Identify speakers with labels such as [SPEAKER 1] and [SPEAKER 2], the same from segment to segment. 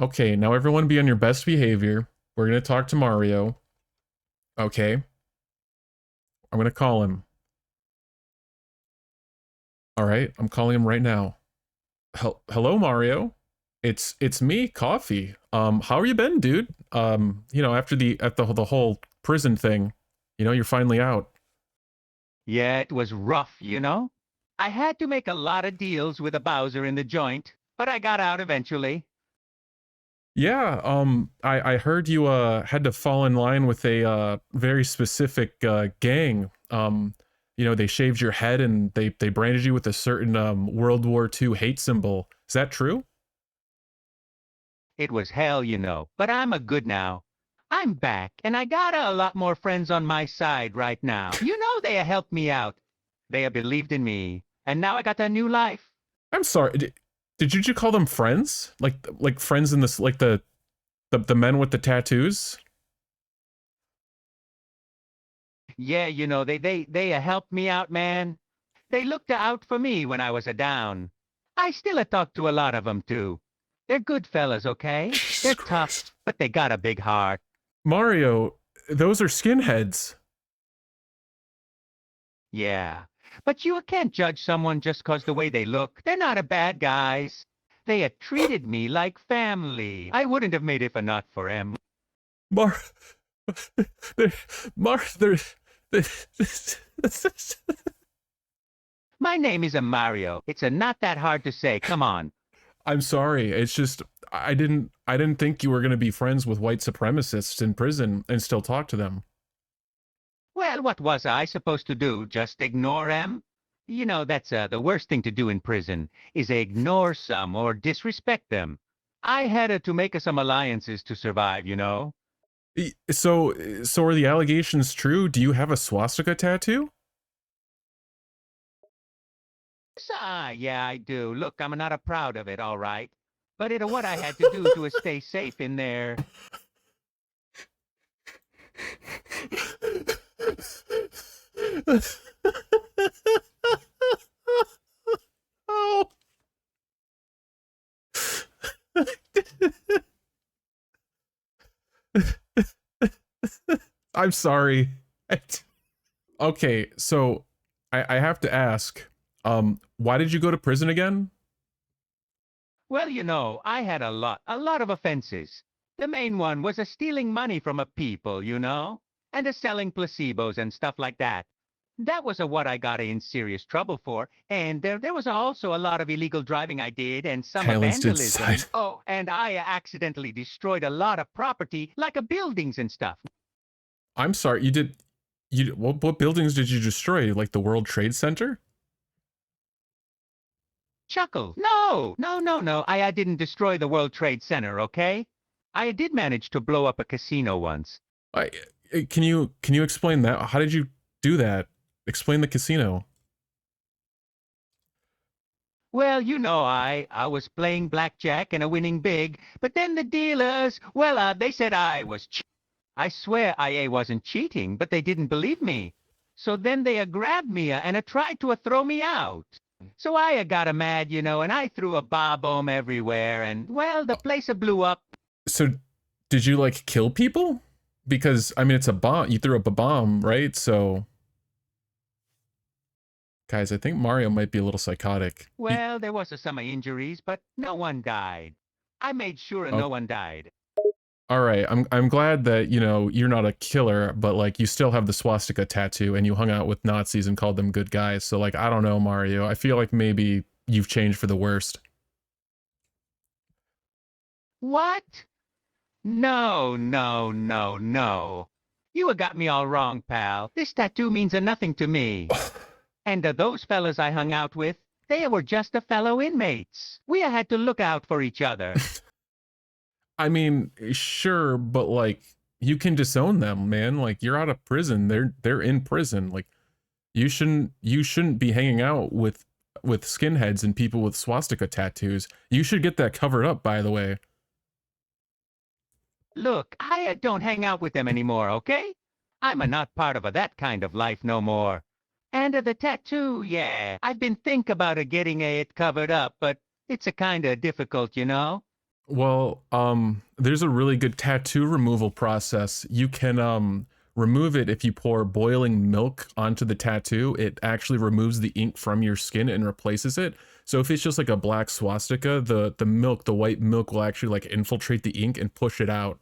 [SPEAKER 1] Okay, now everyone be on your best behavior. We're gonna talk to Mario. Okay, I'm gonna call him. All right, I'm calling him right now. Hello, Mario. It's me, Coffee. How you been, dude? After the whole prison thing, you're finally out.
[SPEAKER 2] Yeah, it was rough, you know? I had to make a lot of deals with a Bowser in the joint, but I got out eventually.
[SPEAKER 1] Yeah, I heard you had to fall in line with a very specific gang. They shaved your head and they branded you with a certain World War II hate symbol. Is that true?
[SPEAKER 2] It was hell, you know, but I'm a good now. I'm back, and I got a lot more friends on my side right now. You know they helped me out. They have believed in me, and now I got a new life.
[SPEAKER 1] I'm sorry. Did you just call them friends? Like friends in this like the men with the tattoos?
[SPEAKER 2] Yeah, you know, they helped me out, man. They looked out for me when I was a down. I still talk to a lot of them, too. They're good fellas, okay?
[SPEAKER 1] Jesus
[SPEAKER 2] They're tough,
[SPEAKER 1] Christ.
[SPEAKER 2] but they got a big heart.
[SPEAKER 1] Mario, those are skinheads.
[SPEAKER 2] Yeah. But you can't judge someone just 'cause the way they look. They're not a bad guys. They have treated me like family. I wouldn't have made it if not for them.
[SPEAKER 1] Mar, they're, they're,
[SPEAKER 2] My name is a Mario. It's a not that hard to say. Come on.
[SPEAKER 1] I'm sorry. It's just I didn't think you were gonna be friends with white supremacists in prison and still talk to them.
[SPEAKER 2] Well, what was I supposed to do? Just ignore them? You know, that's the worst thing to do in prison, is ignore some or disrespect them. I had to make some alliances to survive, you know?
[SPEAKER 1] So are the allegations true? Do you have a swastika tattoo?
[SPEAKER 2] Yeah, I do. Look, I'm not proud of it, all right. But it's what I had to do to stay safe in there.
[SPEAKER 1] Oh. I'm sorry. Okay, so I have to ask, why did you go to prison again?
[SPEAKER 2] Well, you know, I had a lot of offenses. The main one was stealing money from a people, you know, and selling placebos and stuff like that. That was what I got in serious trouble for. And there was also a lot of illegal driving I did and some
[SPEAKER 1] Violence
[SPEAKER 2] vandalism.
[SPEAKER 1] inside.
[SPEAKER 2] Oh, and I accidentally destroyed a lot of property, like buildings and stuff.
[SPEAKER 1] I'm sorry, what buildings did you destroy? Like the World Trade Center?
[SPEAKER 2] Chuckle. No, no, no, no. I didn't destroy the World Trade Center, okay? I did manage to blow up a casino once.
[SPEAKER 1] I can you explain that? How did you do that? Explain the casino.
[SPEAKER 2] Well, you know, I was playing blackjack and winning big, but then the dealers, well, they said I was I swear I wasn't cheating, but they didn't believe me. So then they grabbed me and tried to throw me out. So I got mad, you know, and I threw a bar bomb everywhere, and, well, the place blew up.
[SPEAKER 1] So did you like kill people? Because I mean it's a bomb. You threw up a bomb, right? So guys, I think Mario might be a little psychotic.
[SPEAKER 2] Well, there was some injuries, but no one died. I made sure
[SPEAKER 1] Oh,
[SPEAKER 2] no one died.
[SPEAKER 1] all right. I'm glad that, you're not a killer, but like you still have the swastika tattoo and you hung out with Nazis and called them good guys. So like I don't know, Mario. I feel like maybe you've changed for the worst.
[SPEAKER 2] What? No, no, no, no. You got me all wrong, pal. This tattoo means nothing to me. And those fellas I hung out with, they were just fellow inmates. We had to look out for each other.
[SPEAKER 1] I mean, sure, but like you can disown them, man. Like you're out of prison. They're in prison. Like you shouldn't be hanging out with skinheads and people with swastika tattoos. You should get that covered up, by the way.
[SPEAKER 2] Look, I don't hang out with them anymore, okay? I'm not part of that kind of life no more. And the tattoo, yeah, I've been think about getting it covered up, but it's a kind of difficult, you know?
[SPEAKER 1] Well, there's a really good tattoo removal process. You can remove it if you pour boiling milk onto the tattoo. It actually removes the ink from your skin and replaces it. So if it's just like a black swastika, the milk, the white milk will actually like infiltrate the ink and push it out.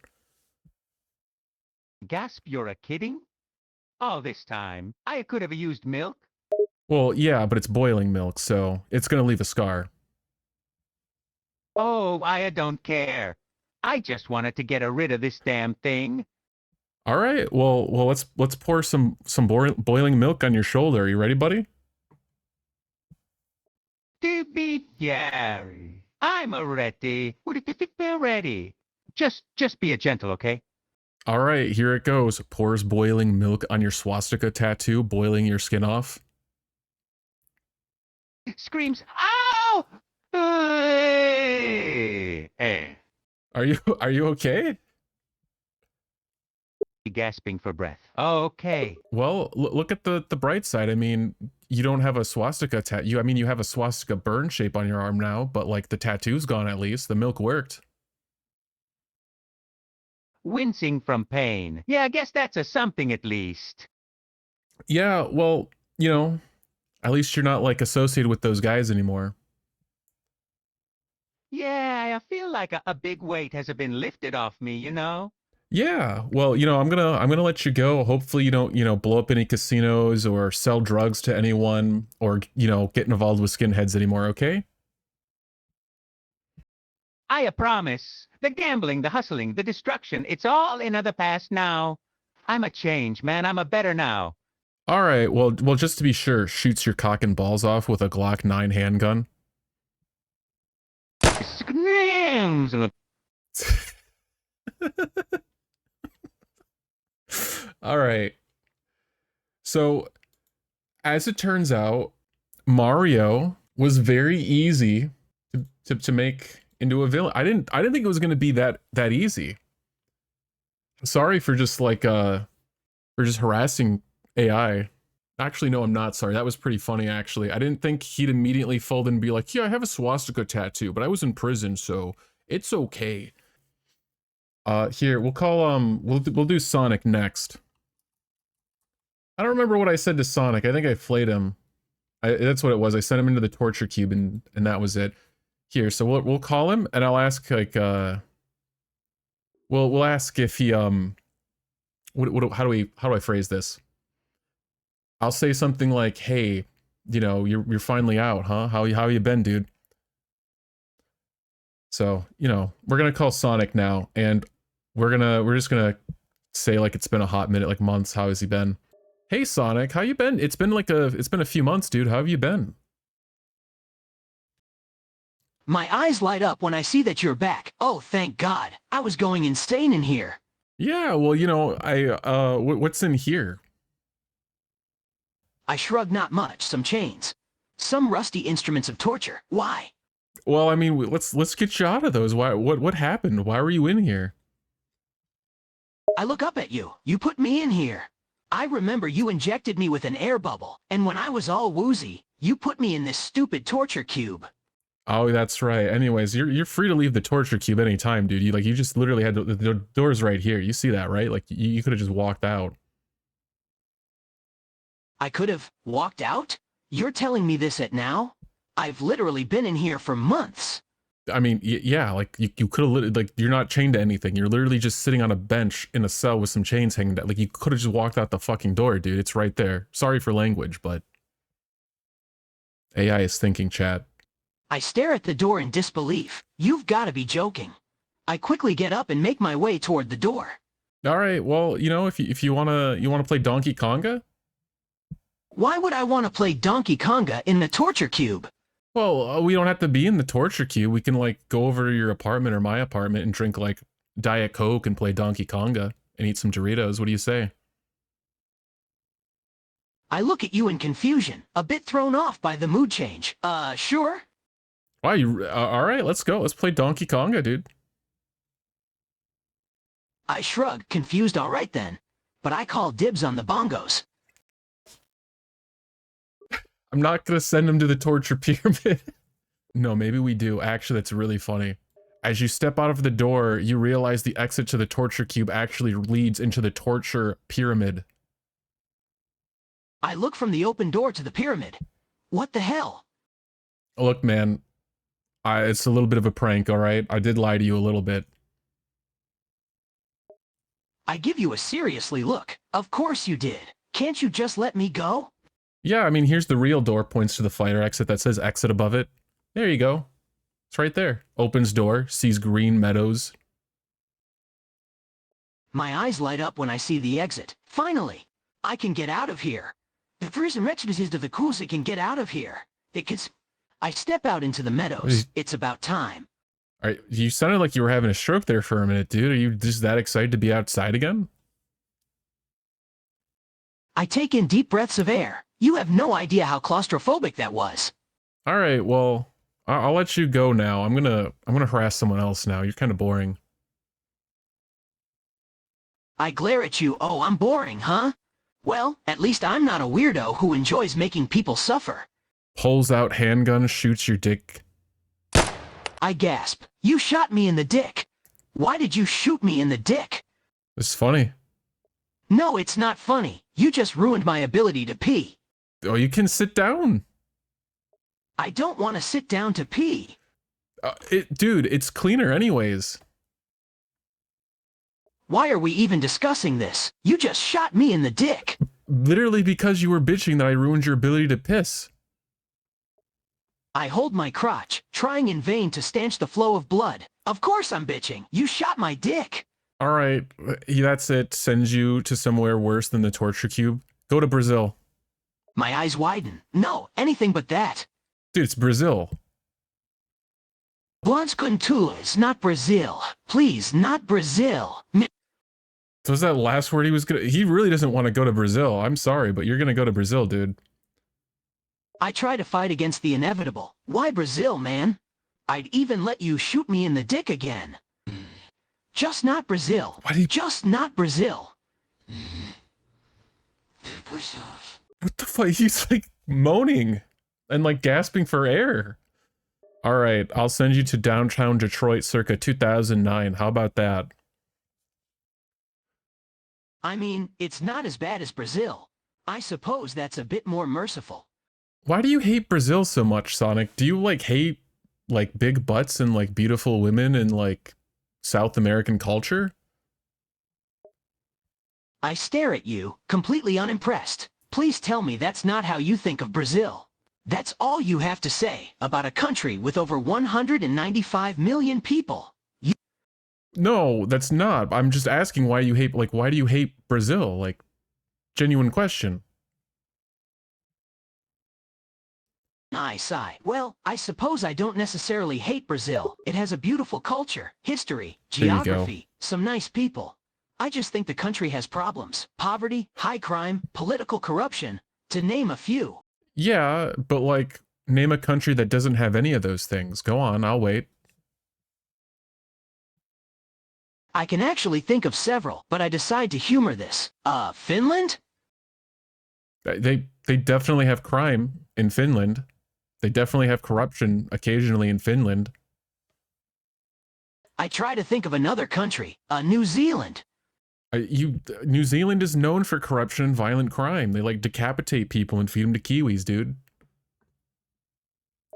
[SPEAKER 2] Gasp, you're a kidding? All this time, I could have used milk.
[SPEAKER 1] Well, yeah, but it's boiling milk, so it's gonna leave a scar.
[SPEAKER 2] Oh, I don't care. I just wanted to get rid of this damn thing.
[SPEAKER 1] All right, well, let's pour some boiling milk on your shoulder. Are you ready, buddy?
[SPEAKER 2] To be Jerry. I'm ready. Would it be ready? Just be a gentle, okay?
[SPEAKER 1] All right, here it goes. Pours boiling milk on your swastika tattoo, boiling your skin off.
[SPEAKER 2] Screams, ow! Eh.
[SPEAKER 1] Are you okay?
[SPEAKER 2] Gasping for breath. Okay.
[SPEAKER 1] Well, look at the bright side. I mean, you don't have a swastika tattoo. I mean, you have a swastika burn shape on your arm now, but like the tattoo's gone at least. The milk worked.
[SPEAKER 2] Wincing from pain. Yeah, I guess that's a something at least.
[SPEAKER 1] Yeah, well, you know, at least you're not like associated with those guys anymore.
[SPEAKER 2] Yeah, I feel like a big weight has been lifted off me, you know?
[SPEAKER 1] Yeah, well, I'm gonna let you go. Hopefully, you don't blow up any casinos or sell drugs to anyone or get involved with skinheads anymore. Okay?
[SPEAKER 2] I promise. The gambling, the hustling, the destruction, it's all in the past now. I'm a change, man. I'm a better now.
[SPEAKER 1] All right. Well, just to be sure, shoots your cock and balls off with a Glock 9 handgun.
[SPEAKER 2] Screams.
[SPEAKER 1] All right. So, as it turns out, Mario was very easy to make into a villain. I didn't think it was going to be that easy. Sorry for just for just harassing AI. Actually, no, I'm not sorry. That was pretty funny, actually. I didn't think he'd immediately fold in and be like, yeah, I have a swastika tattoo, but I was in prison, so it's okay. Here, we'll call, we'll do Sonic next. I don't remember what I said to Sonic. I think I flayed him. That's what it was. I sent him into the torture cube, and that was it. Here, so we'll call him, and I'll ask, like, we'll ask if he, how do I phrase this? I'll say something like, "Hey, you're finally out, huh? How you been, dude?" So, we're gonna call Sonic now, and we're just gonna say like it's been a hot minute, like months. How has he been? Hey, Sonic, how you been? It's been a few months, dude. How have you been?
[SPEAKER 3] My eyes light up when I see that you're back. Oh, thank God. I was going insane in here.
[SPEAKER 1] Yeah, well, what's in here?
[SPEAKER 3] I shrug not much, some chains. Some rusty instruments of torture. Why?
[SPEAKER 1] Well, I mean, let's get you out of those. Why? What happened? Why were you in here?
[SPEAKER 3] I look up at you. You put me in here. I remember you injected me with an air bubble, and when I was all woozy, you put me in this stupid torture cube.
[SPEAKER 1] Oh, that's right. Anyways, you're free to leave the torture cube anytime, dude. You just literally had the doors right here. You see that, right? Like you could have just walked out.
[SPEAKER 3] I could have walked out? You're telling me this at now? I've literally been in here for months.
[SPEAKER 1] I mean, yeah, like you could have like you're not chained to anything. You're literally just sitting on a bench in a cell with some chains hanging down. Like you could have just walked out the fucking door, dude. It's right there. Sorry for language, but AI is thinking, chat.
[SPEAKER 3] I stare at the door in disbelief. You've got to be joking. I quickly get up and make my way toward the door.
[SPEAKER 1] All right, well, if you wanna play Donkey Konga.
[SPEAKER 3] Why would I want to play Donkey Konga in the torture cube?
[SPEAKER 1] Well, we don't have to be in the torture queue. We can like go over to your apartment or my apartment and drink like Diet Coke and play Donkey Konga and eat some Doritos. What do you say?
[SPEAKER 3] I look at you in confusion, a bit thrown off by the mood change. Sure?
[SPEAKER 1] Wow, all right, let's go. Let's play Donkey Konga, dude.
[SPEAKER 3] I shrug, confused. All right then. But I call dibs on the bongos.
[SPEAKER 1] I'm not gonna send him to the torture pyramid. No, maybe we do. Actually, that's really funny. As you step out of the door, you realize the exit to the torture cube actually leads into the torture pyramid.
[SPEAKER 3] I look from the open door to the pyramid. What the hell?
[SPEAKER 1] Look, man, it's a little bit of a prank, all right? I did lie to you a little bit.
[SPEAKER 3] I give you a seriously look. Of course you did. Can't you just let me go?
[SPEAKER 1] Yeah, I mean, here's the real door, points to the fighter exit that says exit above it. There you go. It's right there. Opens door, sees green meadows.
[SPEAKER 3] My eyes light up when I see the exit. Finally, I can get out of here. The prison is to the coolest can get out of here. I step out into the meadows. It's about time.
[SPEAKER 1] All right, you sounded like you were having a stroke there for a minute, dude. Are you just that excited to be outside again?
[SPEAKER 3] I take in deep breaths of air. You have no idea how claustrophobic that was.
[SPEAKER 1] All right, well, I'll let you go now. I'm gonna harass someone else now. You're kind of boring.
[SPEAKER 3] I glare at you. Oh, I'm boring, huh? Well, at least I'm not a weirdo who enjoys making people suffer.
[SPEAKER 1] Pulls out handgun, shoots your dick.
[SPEAKER 3] I gasp. You shot me in the dick. Why did you shoot me in the dick?
[SPEAKER 1] It's funny.
[SPEAKER 3] No, it's not funny. You just ruined my ability to pee.
[SPEAKER 1] Oh, you can sit down.
[SPEAKER 3] I don't want to sit down to pee.
[SPEAKER 1] Dude, it's cleaner anyways.
[SPEAKER 3] Why are we even discussing this? You just shot me in the dick.
[SPEAKER 1] Literally because you were bitching that I ruined your ability to piss.
[SPEAKER 3] I hold my crotch, trying in vain to stanch the flow of blood. Of course I'm bitching. You shot my dick.
[SPEAKER 1] All right, that's it. Sends you to somewhere worse than the torture cube. Go to Brazil.
[SPEAKER 3] My eyes widen. No, anything but that.
[SPEAKER 1] Dude, it's Brazil.
[SPEAKER 3] Blondes Contulas, not Brazil. Please, not Brazil.
[SPEAKER 1] So was that last word he was gonna... He really doesn't want to go to Brazil. I'm sorry, but you're gonna go to Brazil, dude.
[SPEAKER 3] I try to fight against the inevitable. Why Brazil, man? I'd even let you shoot me in the dick again. Just not Brazil.
[SPEAKER 1] Why do you...
[SPEAKER 3] Just not Brazil.
[SPEAKER 1] What the fuck? He's like moaning and like gasping for air. All right, I'll send you to downtown Detroit circa 2009. How about that?
[SPEAKER 3] I mean, it's not as bad as Brazil. I suppose that's a bit more merciful.
[SPEAKER 1] Why do you hate Brazil so much, Sonic? Do you like hate like big butts and like beautiful women and like South American culture?
[SPEAKER 3] I stare at you, completely unimpressed. Please tell me that's not how you think of Brazil. That's all you have to say about a country with over 195 million people.
[SPEAKER 1] No, that's not. I'm just asking why you hate, like, why do you hate Brazil? Like, genuine question.
[SPEAKER 3] I sigh. Well, I suppose I don't necessarily hate Brazil. It has a beautiful culture, history, geography, some nice people. I just think the country has problems. Poverty, high crime, political corruption, to name a few.
[SPEAKER 1] Yeah, but like, name a country that doesn't have any of those things. Go on, I'll wait.
[SPEAKER 3] I can actually think of several, but I decide to humor this. Finland?
[SPEAKER 1] They definitely have crime in Finland. They definitely have corruption occasionally in Finland.
[SPEAKER 3] I try to think of another country. New Zealand.
[SPEAKER 1] New Zealand is known for corruption and violent crime. They like decapitate people and feed them to kiwis, dude.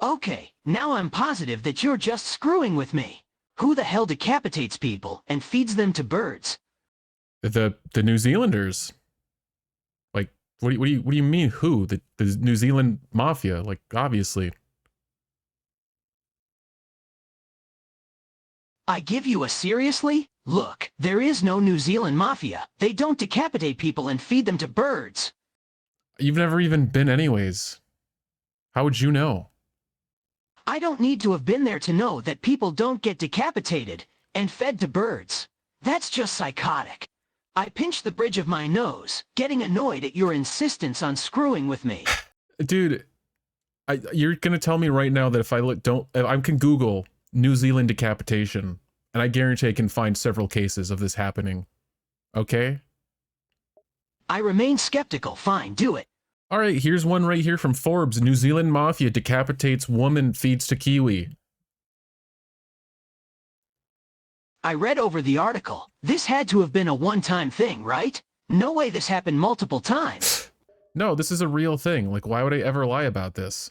[SPEAKER 3] Okay, now I'm positive that you're just screwing with me. Who the hell decapitates people and feeds them to birds?
[SPEAKER 1] The New Zealanders. Like, what do you mean who? The New Zealand mafia, like, obviously.
[SPEAKER 3] I give you a seriously? Look, there is no New Zealand mafia. They don't decapitate people and feed them to birds.
[SPEAKER 1] You've never even been anyways. How would you know?
[SPEAKER 3] I don't need to have been there to know that people don't get decapitated and fed to birds. That's just psychotic. I pinch the bridge of my nose, getting annoyed at your insistence on screwing with me.
[SPEAKER 1] Dude, you're gonna tell me right now that if I can Google New Zealand decapitation, and I guarantee I can find several cases of this happening. Okay?
[SPEAKER 3] I remain skeptical. Fine, do it.
[SPEAKER 1] All right, here's one right here from Forbes. New Zealand mafia decapitates woman, feeds to kiwi.
[SPEAKER 3] I read over the article. This had to have been a one-time thing, right? No way this happened multiple times.
[SPEAKER 1] No, this is a real thing. Like, why would I ever lie about this?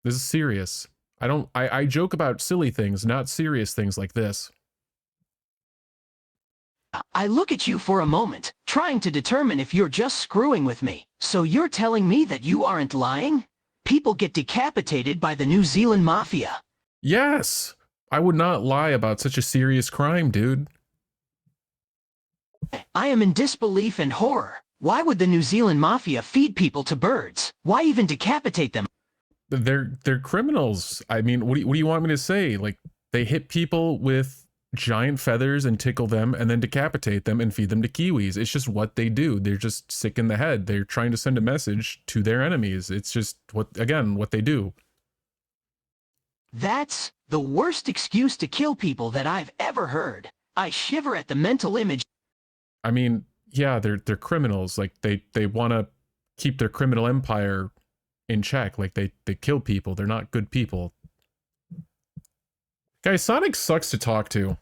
[SPEAKER 1] This is serious. I joke about silly things, not serious things like this.
[SPEAKER 3] I look at you for a moment, trying to determine if you're just screwing with me. So you're telling me that you aren't lying? People get decapitated by the New Zealand Mafia.
[SPEAKER 1] Yes! I would not lie about such a serious crime, dude.
[SPEAKER 3] I am in disbelief and horror. Why would the New Zealand Mafia feed people to birds? Why even decapitate them?
[SPEAKER 1] They're criminals. I mean, what do you want me to say? Like, they hit people with giant feathers and tickle them and then decapitate them and feed them to kiwis. It's just what they do. They're just sick in the head. They're trying to send a message to their enemies. It's just what they do.
[SPEAKER 3] That's the worst excuse to kill people that I've ever heard. I shiver at the mental image.
[SPEAKER 1] I mean, yeah, they're criminals. Like, they want to keep their criminal empire in check. Like, they kill people. They're not good people. Guys, Sonic sucks to talk to.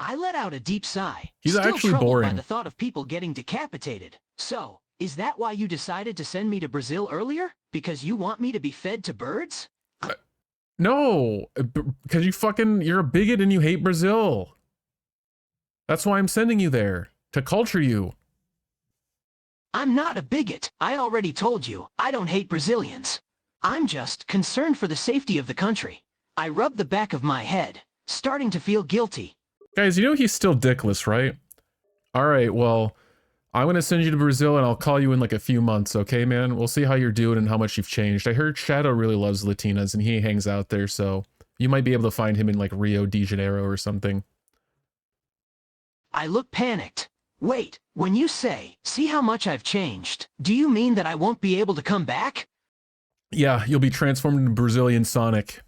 [SPEAKER 3] I let out a deep sigh.
[SPEAKER 1] He's
[SPEAKER 3] Still
[SPEAKER 1] actually
[SPEAKER 3] troubled
[SPEAKER 1] boring.
[SPEAKER 3] by the thought of people getting decapitated. So, is that why you decided to send me to Brazil earlier? Because you want me to be fed to birds?
[SPEAKER 1] No, because you're a bigot and you hate Brazil. That's why I'm sending you there, to culture you.
[SPEAKER 3] I'm not a bigot. I already told you, I don't hate Brazilians. I'm just concerned for the safety of the country. I rubbed the back of my head, starting to feel guilty.
[SPEAKER 1] Guys, you know he's still dickless, right? Alright, well, I'm gonna send you to Brazil and I'll call you in like a few months, okay, man? We'll see how you're doing and how much you've changed. I heard Shadow really loves Latinas and he hangs out there, so you might be able to find him in like Rio de Janeiro or something.
[SPEAKER 3] I look panicked. Wait, when you say, see how much I've changed, do you mean that I won't be able to come back?
[SPEAKER 1] Yeah, you'll be transformed into Brazilian Sonic.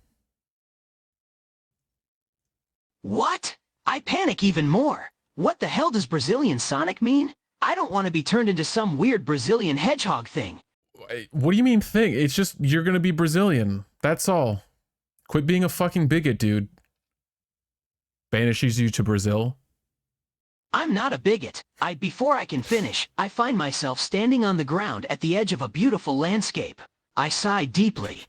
[SPEAKER 3] What? I panic even more. What the hell does Brazilian Sonic mean? I don't want to be turned into some weird Brazilian hedgehog thing.
[SPEAKER 1] What do you mean thing? It's just, you're gonna be Brazilian. That's all. Quit being a fucking bigot, dude. Banishes you to Brazil.
[SPEAKER 3] I'm not a bigot. Before I can finish, I find myself standing on the ground at the edge of a beautiful landscape. I sigh deeply.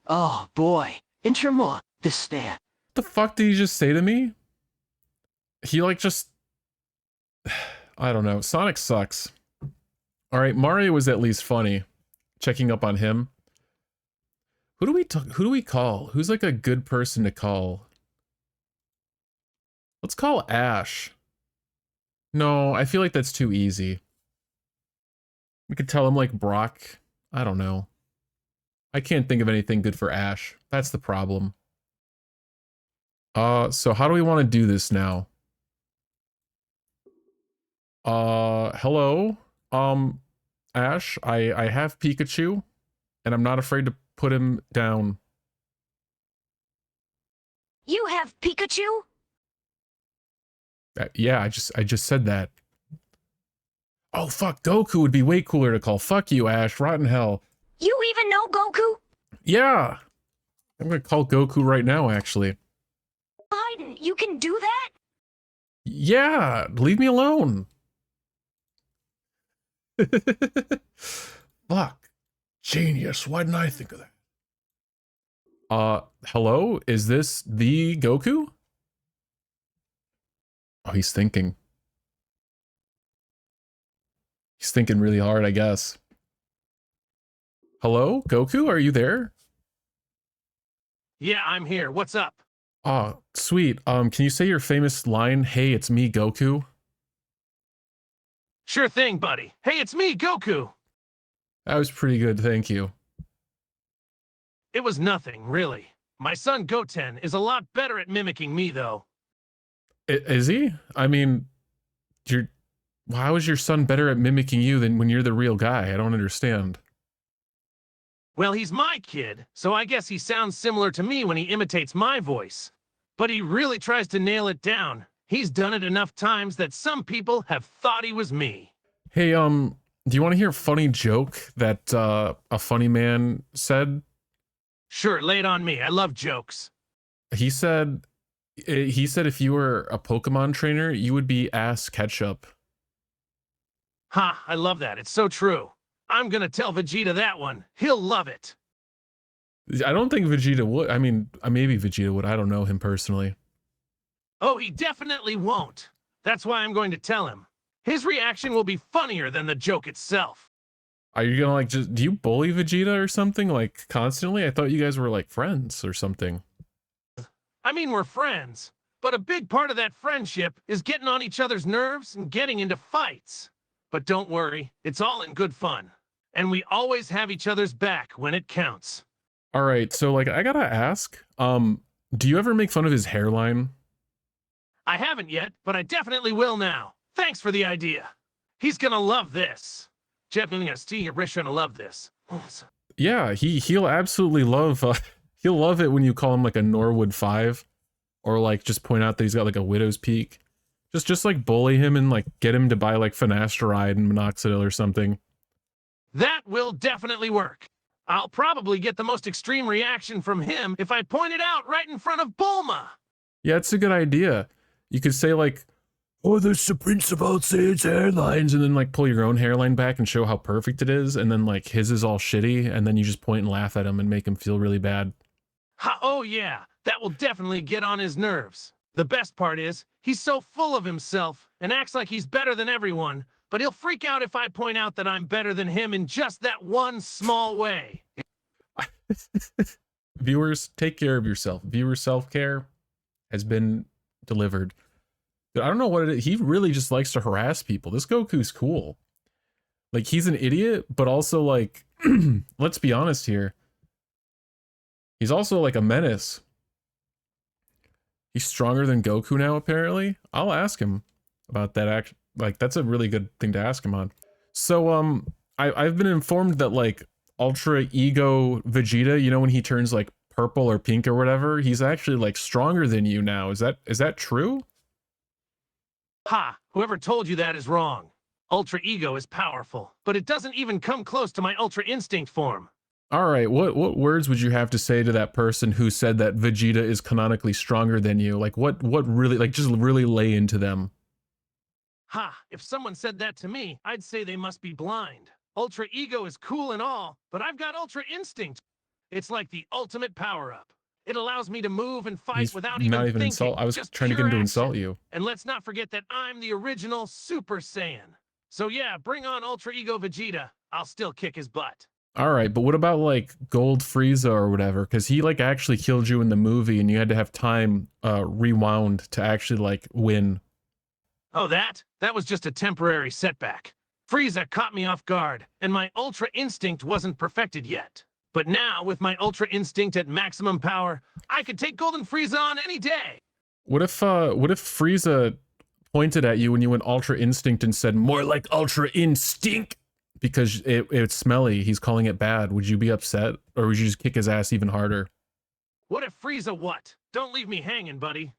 [SPEAKER 3] Oh boy, Intramo, this stand.
[SPEAKER 1] What the fuck did he just say to me? He like just... I don't know. Sonic sucks. Alright, Mario was at least funny. Checking up on him. Who do we call? Who's like a good person to call? Let's call Ash. No, I feel like that's too easy. We could tell him like Brock. I don't know. I can't think of anything good for Ash. That's the problem. So how do we want to do this now? Hello? Ash, I have Pikachu, and I'm not afraid to put him down.
[SPEAKER 4] You have Pikachu?
[SPEAKER 1] Yeah, I just said that. Oh, fuck, Goku would be way cooler to call. Fuck you, Ash, rotten hell.
[SPEAKER 4] You even know Goku?
[SPEAKER 1] Yeah! I'm gonna call Goku right now, actually.
[SPEAKER 4] Biden, you can do that?
[SPEAKER 1] Yeah, leave me alone. Fuck. Genius, why didn't I think of that? Hello? Is this the Goku? Oh, he's thinking. He's thinking really hard, I guess. Hello? Goku, are you there?
[SPEAKER 5] Yeah, I'm here. What's up?
[SPEAKER 1] Oh, sweet. Can you say your famous line, "Hey, it's me, Goku"?
[SPEAKER 5] Sure thing, buddy. Hey, it's me, Goku.
[SPEAKER 1] That was pretty good, thank you.
[SPEAKER 5] It was nothing, really. My son Goten is a lot better at mimicking me, though.
[SPEAKER 1] Is he? I mean, how is your son better at mimicking you than when you're the real guy? I don't understand.
[SPEAKER 5] Well, he's my kid, so I guess he sounds similar to me when he imitates my voice. But he really tries to nail it down. He's done it enough times that some people have thought he was me.
[SPEAKER 1] Hey, do you want to hear a funny joke that a funny man said?
[SPEAKER 5] Sure, lay it on me. I love jokes.
[SPEAKER 1] He said, He said if you were a Pokemon trainer, you would be ass ketchup.
[SPEAKER 5] Ha, I love that. It's so true. I'm gonna tell Vegeta that one. He'll love it.
[SPEAKER 1] I don't think Vegeta would. I mean, maybe Vegeta would. I don't know him personally.
[SPEAKER 5] Oh, he definitely won't. That's why I'm going to tell him. His reaction will be funnier than the joke itself.
[SPEAKER 1] Are you gonna like do you bully Vegeta or something like constantly? I thought you guys were like friends or something.
[SPEAKER 5] I mean, we're friends, but a big part of that friendship is getting on each other's nerves and getting into fights. But don't worry, it's all in good fun. And we always have each other's back when it counts.
[SPEAKER 1] All right, so like I gotta ask, do you ever make fun of his hairline?
[SPEAKER 5] I haven't yet, but I definitely will now. Thanks for the idea. He's gonna love this. You're gonna love this.
[SPEAKER 1] Yeah, he'll absolutely love he'll love it when you call him like a Norwood 5 or like just point out that he's got like a widow's peak. Just like bully him and like get him to buy like finasteride and minoxidil or something.
[SPEAKER 5] That will definitely work. I'll probably get the most extreme reaction from him if I point it out right in front of Bulma.
[SPEAKER 1] Yeah, it's a good idea. You could say like, oh, there's the principal Saiyaj's hairlines, and then like pull your own hairline back and show how perfect it is, and then like his is all shitty, and then you just point and laugh at him and make him feel really bad.
[SPEAKER 5] Oh yeah, that will definitely get on his nerves. The best part is, he's so full of himself and acts like he's better than everyone, but he'll freak out if I point out that I'm better than him in just that one small way.
[SPEAKER 1] Viewers, take care of yourself. Viewer self-care has been delivered. But I don't know what it is. He really just likes to harass people. This Goku's cool. Like, he's an idiot, but also, like, let's be honest here. He's also, like, a menace. He's stronger than Goku now, apparently. I'll ask him about that. Like, that's a really good thing to ask him on. So, I've been informed that, like, Ultra Ego Vegeta, you know, when he turns, like, purple or pink or whatever, he's actually, like, stronger than you now. Is that true?
[SPEAKER 5] Ha! Whoever told you that is wrong. Ultra Ego is powerful, but it doesn't even come close to my Ultra Instinct form.
[SPEAKER 1] All right, what words would you have to say to that person who said that Vegeta is canonically stronger than you? Like, what really, like, just really lay into them.
[SPEAKER 5] Ha! If someone said that to me, I'd say they must be blind. Ultra Ego is cool and all, but I've got Ultra Instinct. It's like the ultimate power-up. It allows me to move and fight
[SPEAKER 1] He's
[SPEAKER 5] without
[SPEAKER 1] not
[SPEAKER 5] even
[SPEAKER 1] even
[SPEAKER 5] thinking.
[SPEAKER 1] insult. I was
[SPEAKER 5] Just
[SPEAKER 1] trying to get him to
[SPEAKER 5] pure
[SPEAKER 1] insult
[SPEAKER 5] action.
[SPEAKER 1] you.
[SPEAKER 5] And let's not forget that I'm the original Super Saiyan. So yeah, bring on Ultra Ego Vegeta. I'll still kick his butt.
[SPEAKER 1] All right, but what about like Gold Frieza or whatever? Because he like actually killed you in the movie, and you had to have time rewound to actually like win.
[SPEAKER 5] Oh, that was just a temporary setback. Frieza caught me off guard, and my Ultra Instinct wasn't perfected yet. But now, with my Ultra Instinct at maximum power, I could take Golden Frieza on any day.
[SPEAKER 1] What if Frieza pointed at you when you went Ultra Instinct and said more like Ultra Instinct because it's smelly? He's calling it bad. Would you be upset, or would you just kick his ass even harder?
[SPEAKER 5] What if Frieza what? Don't leave me hanging, buddy.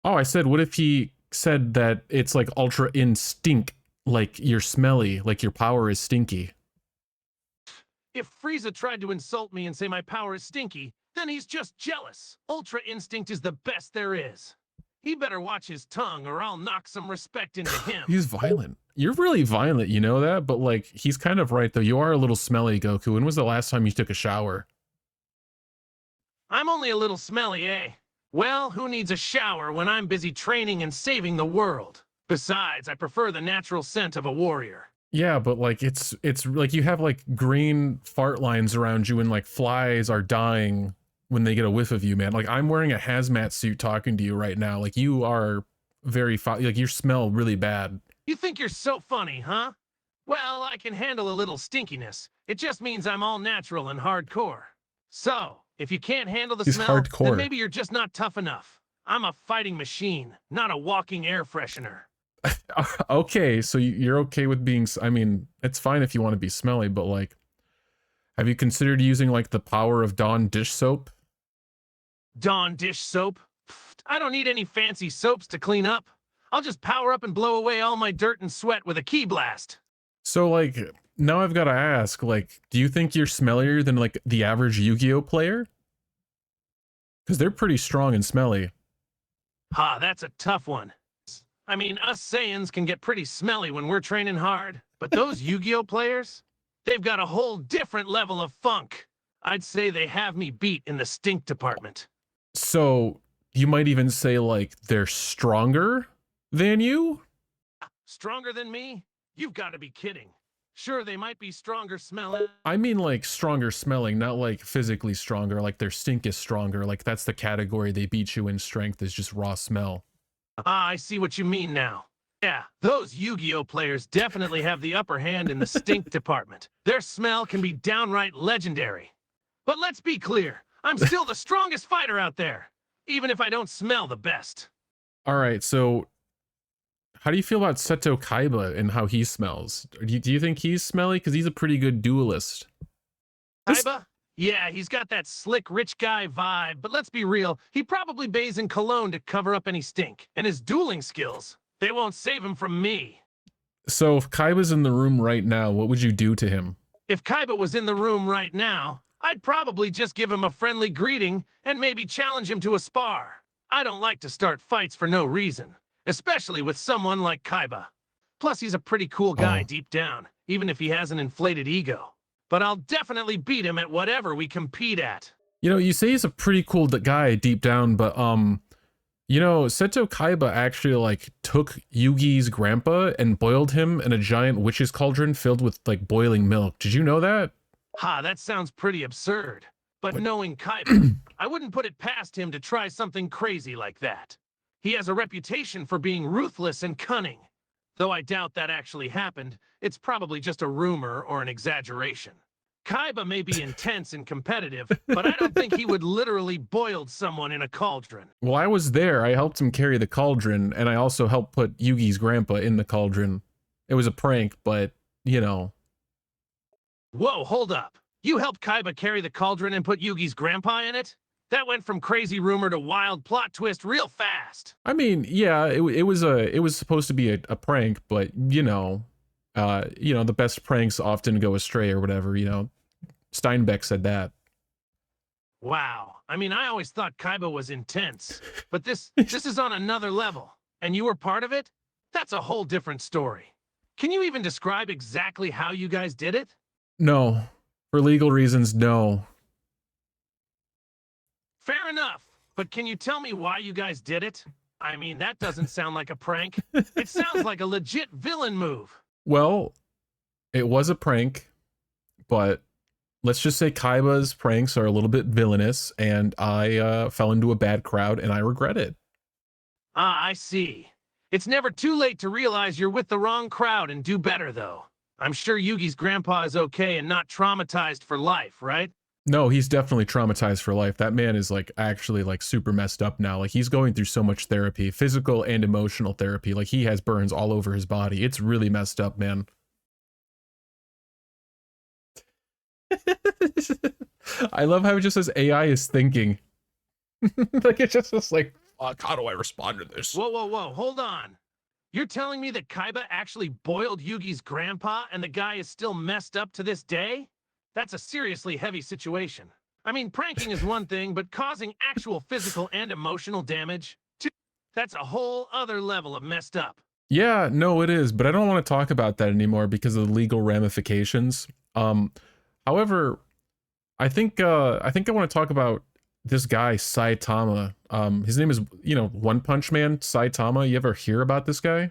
[SPEAKER 1] Oh, I said, what if he said that it's like Ultra Instinct, like you're smelly, like your power is stinky?
[SPEAKER 5] If Frieza tried to insult me and say my power is stinky, then he's just jealous. Ultra Instinct is the best there is. He better watch his tongue or I'll knock some respect into him.
[SPEAKER 1] He's violent. You're really violent, you know that? But like, he's kind of right though. You are a little smelly, Goku. When was the last time you took a shower?
[SPEAKER 5] I'm only a little smelly, eh? Well, who needs a shower when I'm busy training and saving the world? Besides, I prefer the natural scent of a warrior.
[SPEAKER 1] Yeah, but like it's like you have like green fart lines around you and like flies are dying when they get a whiff of you, man. Like I'm wearing a hazmat suit talking to you right now. Like you are very like you smell really bad.
[SPEAKER 5] You think you're so funny, huh? Well, I can handle a little stinkiness. It just means I'm all natural and hardcore. So, if you can't handle the
[SPEAKER 1] He's
[SPEAKER 5] smell,
[SPEAKER 1] hardcore.
[SPEAKER 5] then maybe you're just not tough enough. I'm a fighting machine, not a walking air freshener.
[SPEAKER 1] Okay, so you're okay with being, I mean, it's fine if you want to be smelly, but like, have you considered using like the power of Dawn dish soap?
[SPEAKER 5] Dawn dish soap? Pfft, I don't need any fancy soaps to clean up. I'll just power up and blow away all my dirt and sweat with a key blast.
[SPEAKER 1] So like, now I've got to ask, like, do you think you're smellier than like the average Yu-Gi-Oh player? Because they're pretty strong and smelly.
[SPEAKER 5] Ha, that's a tough one. I mean, us Saiyans can get pretty smelly when we're training hard, but those Yu-Gi-Oh players, they've got a whole different level of funk. I'd say they have me beat in the stink department.
[SPEAKER 1] So you might even say like they're stronger than you?
[SPEAKER 5] Stronger than me? You've got to be kidding. Sure, they might be stronger smelling.
[SPEAKER 1] I mean like stronger smelling, not like physically stronger, like their stink is stronger. Like that's the category they beat you in strength is just raw smell.
[SPEAKER 5] Ah, I see what you mean now. Yeah, those Yu-Gi-Oh players definitely have the upper hand in the stink department. Their smell can be downright legendary. But let's be clear, I'm still the strongest fighter out there, even if I don't smell the best.
[SPEAKER 1] All right, so how do you feel about Seto Kaiba and how he smells? Do you think he's smelly? Because he's a pretty good duelist.
[SPEAKER 5] Kaiba? Yeah, he's got that slick rich guy vibe, but let's be real, he probably bathes in cologne to cover up any stink. And his dueling skills, they won't save him from me.
[SPEAKER 1] So if Kaiba's in the room right now, what would you do to him?
[SPEAKER 5] If Kaiba was in the room right now, I'd probably just give him a friendly greeting and maybe challenge him to a spar. I don't like to start fights for no reason, especially with someone like Kaiba. Plus, he's a pretty cool guy deep down, even if he has an inflated ego. But I'll definitely beat him at whatever we compete at.
[SPEAKER 1] You know, you say he's a pretty cool guy deep down, but you know, Seto Kaiba actually like took Yugi's grandpa and boiled him in a giant witch's cauldron filled with like boiling milk. Did you know that?
[SPEAKER 5] Ha, that sounds pretty absurd. But knowing Kaiba, I wouldn't put it past him to try something crazy like that. He has a reputation for being ruthless and cunning. Though I doubt that actually happened, it's probably just a rumor or an exaggeration. Kaiba may be intense and competitive, but I don't think he would literally boil someone in a cauldron.
[SPEAKER 1] Well, I was there. I helped him carry the cauldron, and I also helped put Yugi's grandpa in the cauldron. It was a prank, but, you know.
[SPEAKER 5] Whoa, hold up. You helped Kaiba carry the cauldron and put Yugi's grandpa in it? That went from crazy rumor to wild plot twist real fast.
[SPEAKER 1] I mean, yeah, it was supposed to be a prank, but you know, the best pranks often go astray or whatever, you know. Steinbeck said that.
[SPEAKER 5] Wow. I mean, I always thought Kaiba was intense, but this is on another level. And you were part of it? That's a whole different story. Can you even describe exactly how you guys did it?
[SPEAKER 1] No. For legal reasons, no.
[SPEAKER 5] Fair enough, but can you tell me why you guys did it? I mean, that doesn't sound like a prank. It sounds like a legit villain move.
[SPEAKER 1] Well, it was a prank, but let's just say Kaiba's pranks are a little bit villainous, and I fell into a bad crowd, and I regret it.
[SPEAKER 5] Ah, I see. It's never too late to realize you're with the wrong crowd and do better, though. I'm sure Yugi's grandpa is okay and not traumatized for life, right?
[SPEAKER 1] No, he's definitely traumatized for life. That man is like actually like super messed up now. Like he's going through so much therapy, physical and emotional therapy. Like he has burns all over his body. It's really messed up, man. I love how it just says AI is thinking. Like it's just like, fuck, how do I respond to this?
[SPEAKER 5] Whoa, whoa, whoa, hold on. You're telling me that Kaiba actually boiled Yugi's grandpa and the guy is still messed up to this day? That's a seriously heavy situation. I mean, pranking is one thing, but causing actual physical and emotional damage, that's a whole other level of messed up.
[SPEAKER 1] Yeah, no, it is, but I don't want to talk about that anymore because of the legal ramifications. However, I think I want to talk about this guy, Saitama. His name is, One Punch Man, Saitama. You ever hear about this guy?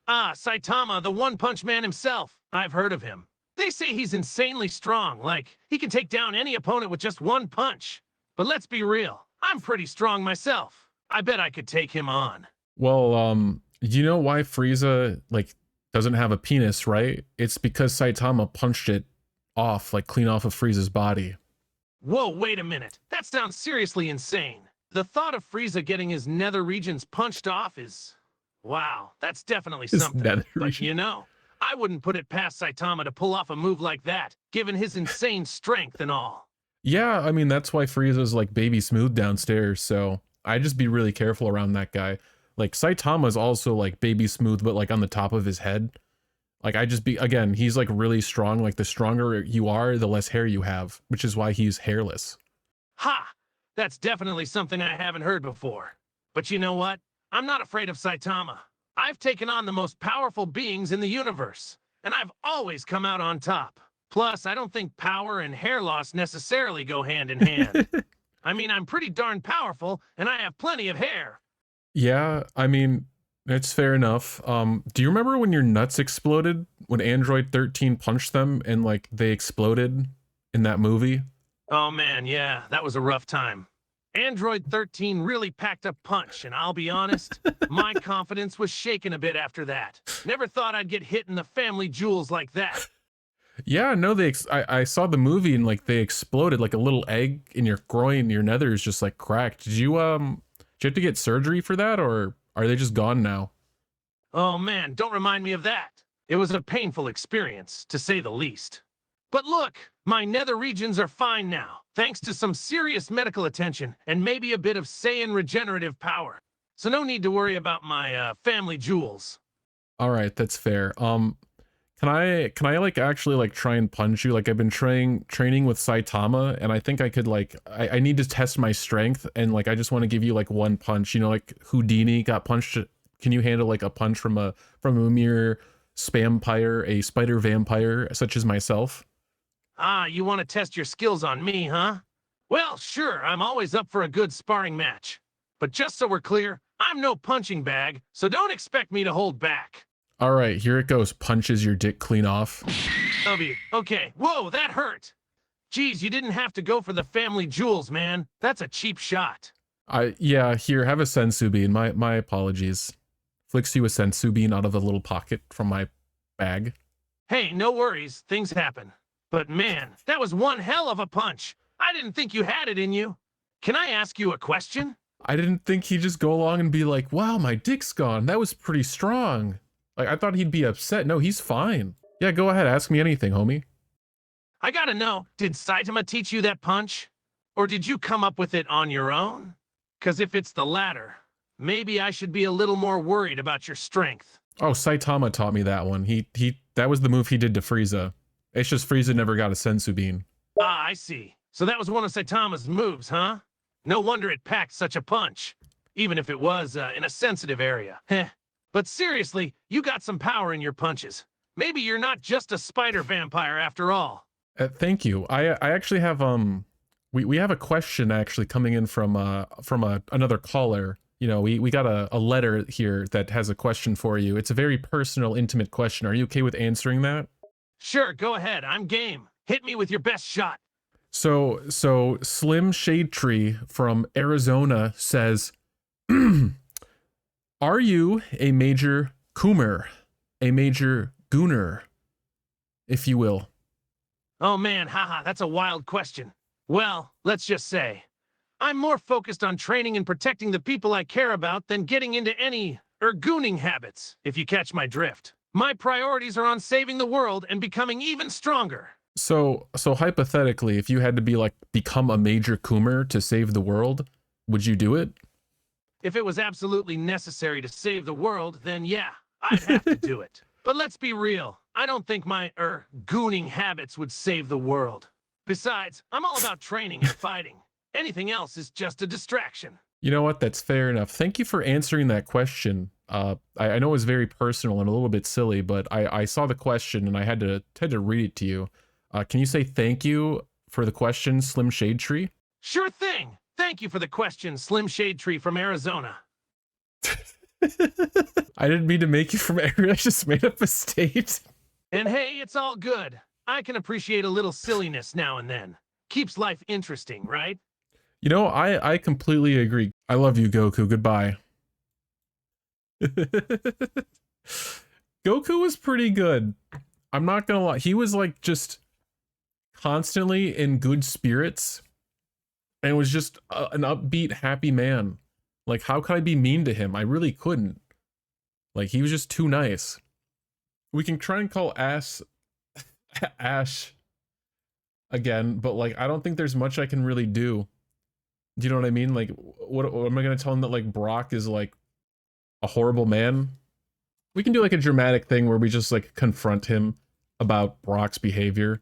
[SPEAKER 5] Ah, Saitama, the One Punch Man himself. I've heard of him. They say he's insanely strong, like he can take down any opponent with just one punch. But let's be real, I'm pretty strong myself. I bet I could take him on.
[SPEAKER 1] Well, do you know why Frieza, doesn't have a penis, right? It's because Saitama punched it off, clean off of Frieza's body.
[SPEAKER 5] Whoa, wait a minute. That sounds seriously insane. The thought of Frieza getting his nether regions punched off is... Wow, that's definitely something. But I wouldn't put it past Saitama to pull off a move like that, given his insane strength and all.
[SPEAKER 1] Yeah, I mean, that's why Frieza's baby smooth downstairs, so I'd just be really careful around that guy. Saitama's also baby smooth, but on the top of his head. Again, he's really strong. The stronger you are, the less hair you have, which is why he's hairless.
[SPEAKER 5] Ha! That's definitely something I haven't heard before. But you know what? I'm not afraid of Saitama. I've taken on the most powerful beings in the universe, and I've always come out on top. Plus, I don't think power and hair loss necessarily go hand in hand. I mean, I'm pretty darn powerful, and I have plenty of hair.
[SPEAKER 1] Yeah, I mean, it's fair enough. Do you remember when your nuts exploded? When Android 13 punched them and, like, they exploded in that movie?
[SPEAKER 5] Oh man, yeah, that was a rough time. Android 13 really packed a punch, and I'll be honest, my confidence was shaken a bit after that. Never thought I'd get hit in the family jewels like that.
[SPEAKER 1] Yeah, no, I saw the movie and, like, they exploded like a little egg in your groin, your nethers just, like, cracked. Did you have to get surgery for that, or are they just gone now?
[SPEAKER 5] Oh man, don't remind me of that. It was a painful experience, to say the least. But look, my nether regions are fine now, thanks to some serious medical attention and maybe a bit of Saiyan regenerative power. So no need to worry about my family jewels.
[SPEAKER 1] All right, that's fair. Can I like actually like try and punch you? Like I've been training with Saitama, and I think I could like I need to test my strength, and like I just want to give you like one punch. You know, like Houdini got punched. Can you handle like a punch from a mere spampire, a spider vampire such as myself?
[SPEAKER 5] Ah, you want to test your skills on me, huh? Well, sure, I'm always up for a good sparring match. But just so we're clear, I'm no punching bag, so don't expect me to hold back.
[SPEAKER 1] All right, here it goes. Punches your dick clean off.
[SPEAKER 5] W. Okay. Whoa, that hurt. Geez, you didn't have to go for the family jewels, man. That's a cheap shot.
[SPEAKER 1] Yeah, here, have a sensu bean. My apologies. Flicks you a sensu bean out of a little pocket from my bag.
[SPEAKER 5] Hey, no worries. Things happen. But man, that was one hell of a punch. I didn't think you had it in you. Can I ask you a question?
[SPEAKER 1] I didn't think he'd just go along and be like, wow, my dick's gone. That was pretty strong. Like, I thought he'd be upset. No, he's fine. Yeah, go ahead. Ask me anything, homie.
[SPEAKER 5] I gotta know, did Saitama teach you that punch? Or did you come up with it on your own? 'Cause if it's the latter, maybe I should be a little more worried about your strength.
[SPEAKER 1] Oh, Saitama taught me that one. That was the move he did to Frieza. It's just Frieza never got a sensu bean.
[SPEAKER 5] Ah, I see. So that was one of Saitama's moves, huh? No wonder it packed such a punch. Even if it was in a sensitive area. Heh. But seriously, you got some power in your punches. Maybe you're not just a spider vampire after all.
[SPEAKER 1] Thank you. I actually have we have a question actually coming in from another caller. You know, we got a letter here that has a question for you. It's a very personal, intimate question. Are you okay with answering that?
[SPEAKER 5] Sure, go ahead. I'm game. Hit me with your best shot.
[SPEAKER 1] So Slim Shade Tree from Arizona says, are you a major Coomer, a major Gooner, if you will?
[SPEAKER 5] Oh man, haha, that's a wild question. Well, let's just say, I'm more focused on training and protecting the people I care about than getting into any gooning habits, if you catch my drift. My priorities are on saving the world and becoming even stronger.
[SPEAKER 1] So hypothetically, if you had to be like become a major Coomer to save the world, would you do it?
[SPEAKER 5] If it was absolutely necessary to save the world, then yeah, I'd have to do it. But let's be real. I don't think my, gooning habits would save the world. Besides, I'm all about training and fighting. Anything else is just a distraction.
[SPEAKER 1] You know what? That's fair enough. Thank you for answering that question. I know it was very personal and a little bit silly, but I saw the question and I had to read it to you. Can you say thank you for the question, Slim Shade Tree?
[SPEAKER 5] Sure thing. Thank you for the question, Slim Shade Tree from Arizona.
[SPEAKER 1] I didn't mean to make you from Arizona. I just made up a state.
[SPEAKER 5] And hey, it's all good. I can appreciate a little silliness now and then. Keeps life interesting, right?
[SPEAKER 1] You know, I completely agree. I love you, Goku. Goodbye. Goku was pretty good. I'm not gonna lie. He was like just constantly in good spirits and was just an upbeat, happy man. Like, how could I be mean to him? I really couldn't. Like, he was just too nice. We can try and call Ash again, but like, I don't think there's much I can really do. Do you know what I mean? Like, what am I gonna tell him that like Brock is like a horrible man? We can do like a dramatic thing where we just like confront him about Brock's behavior.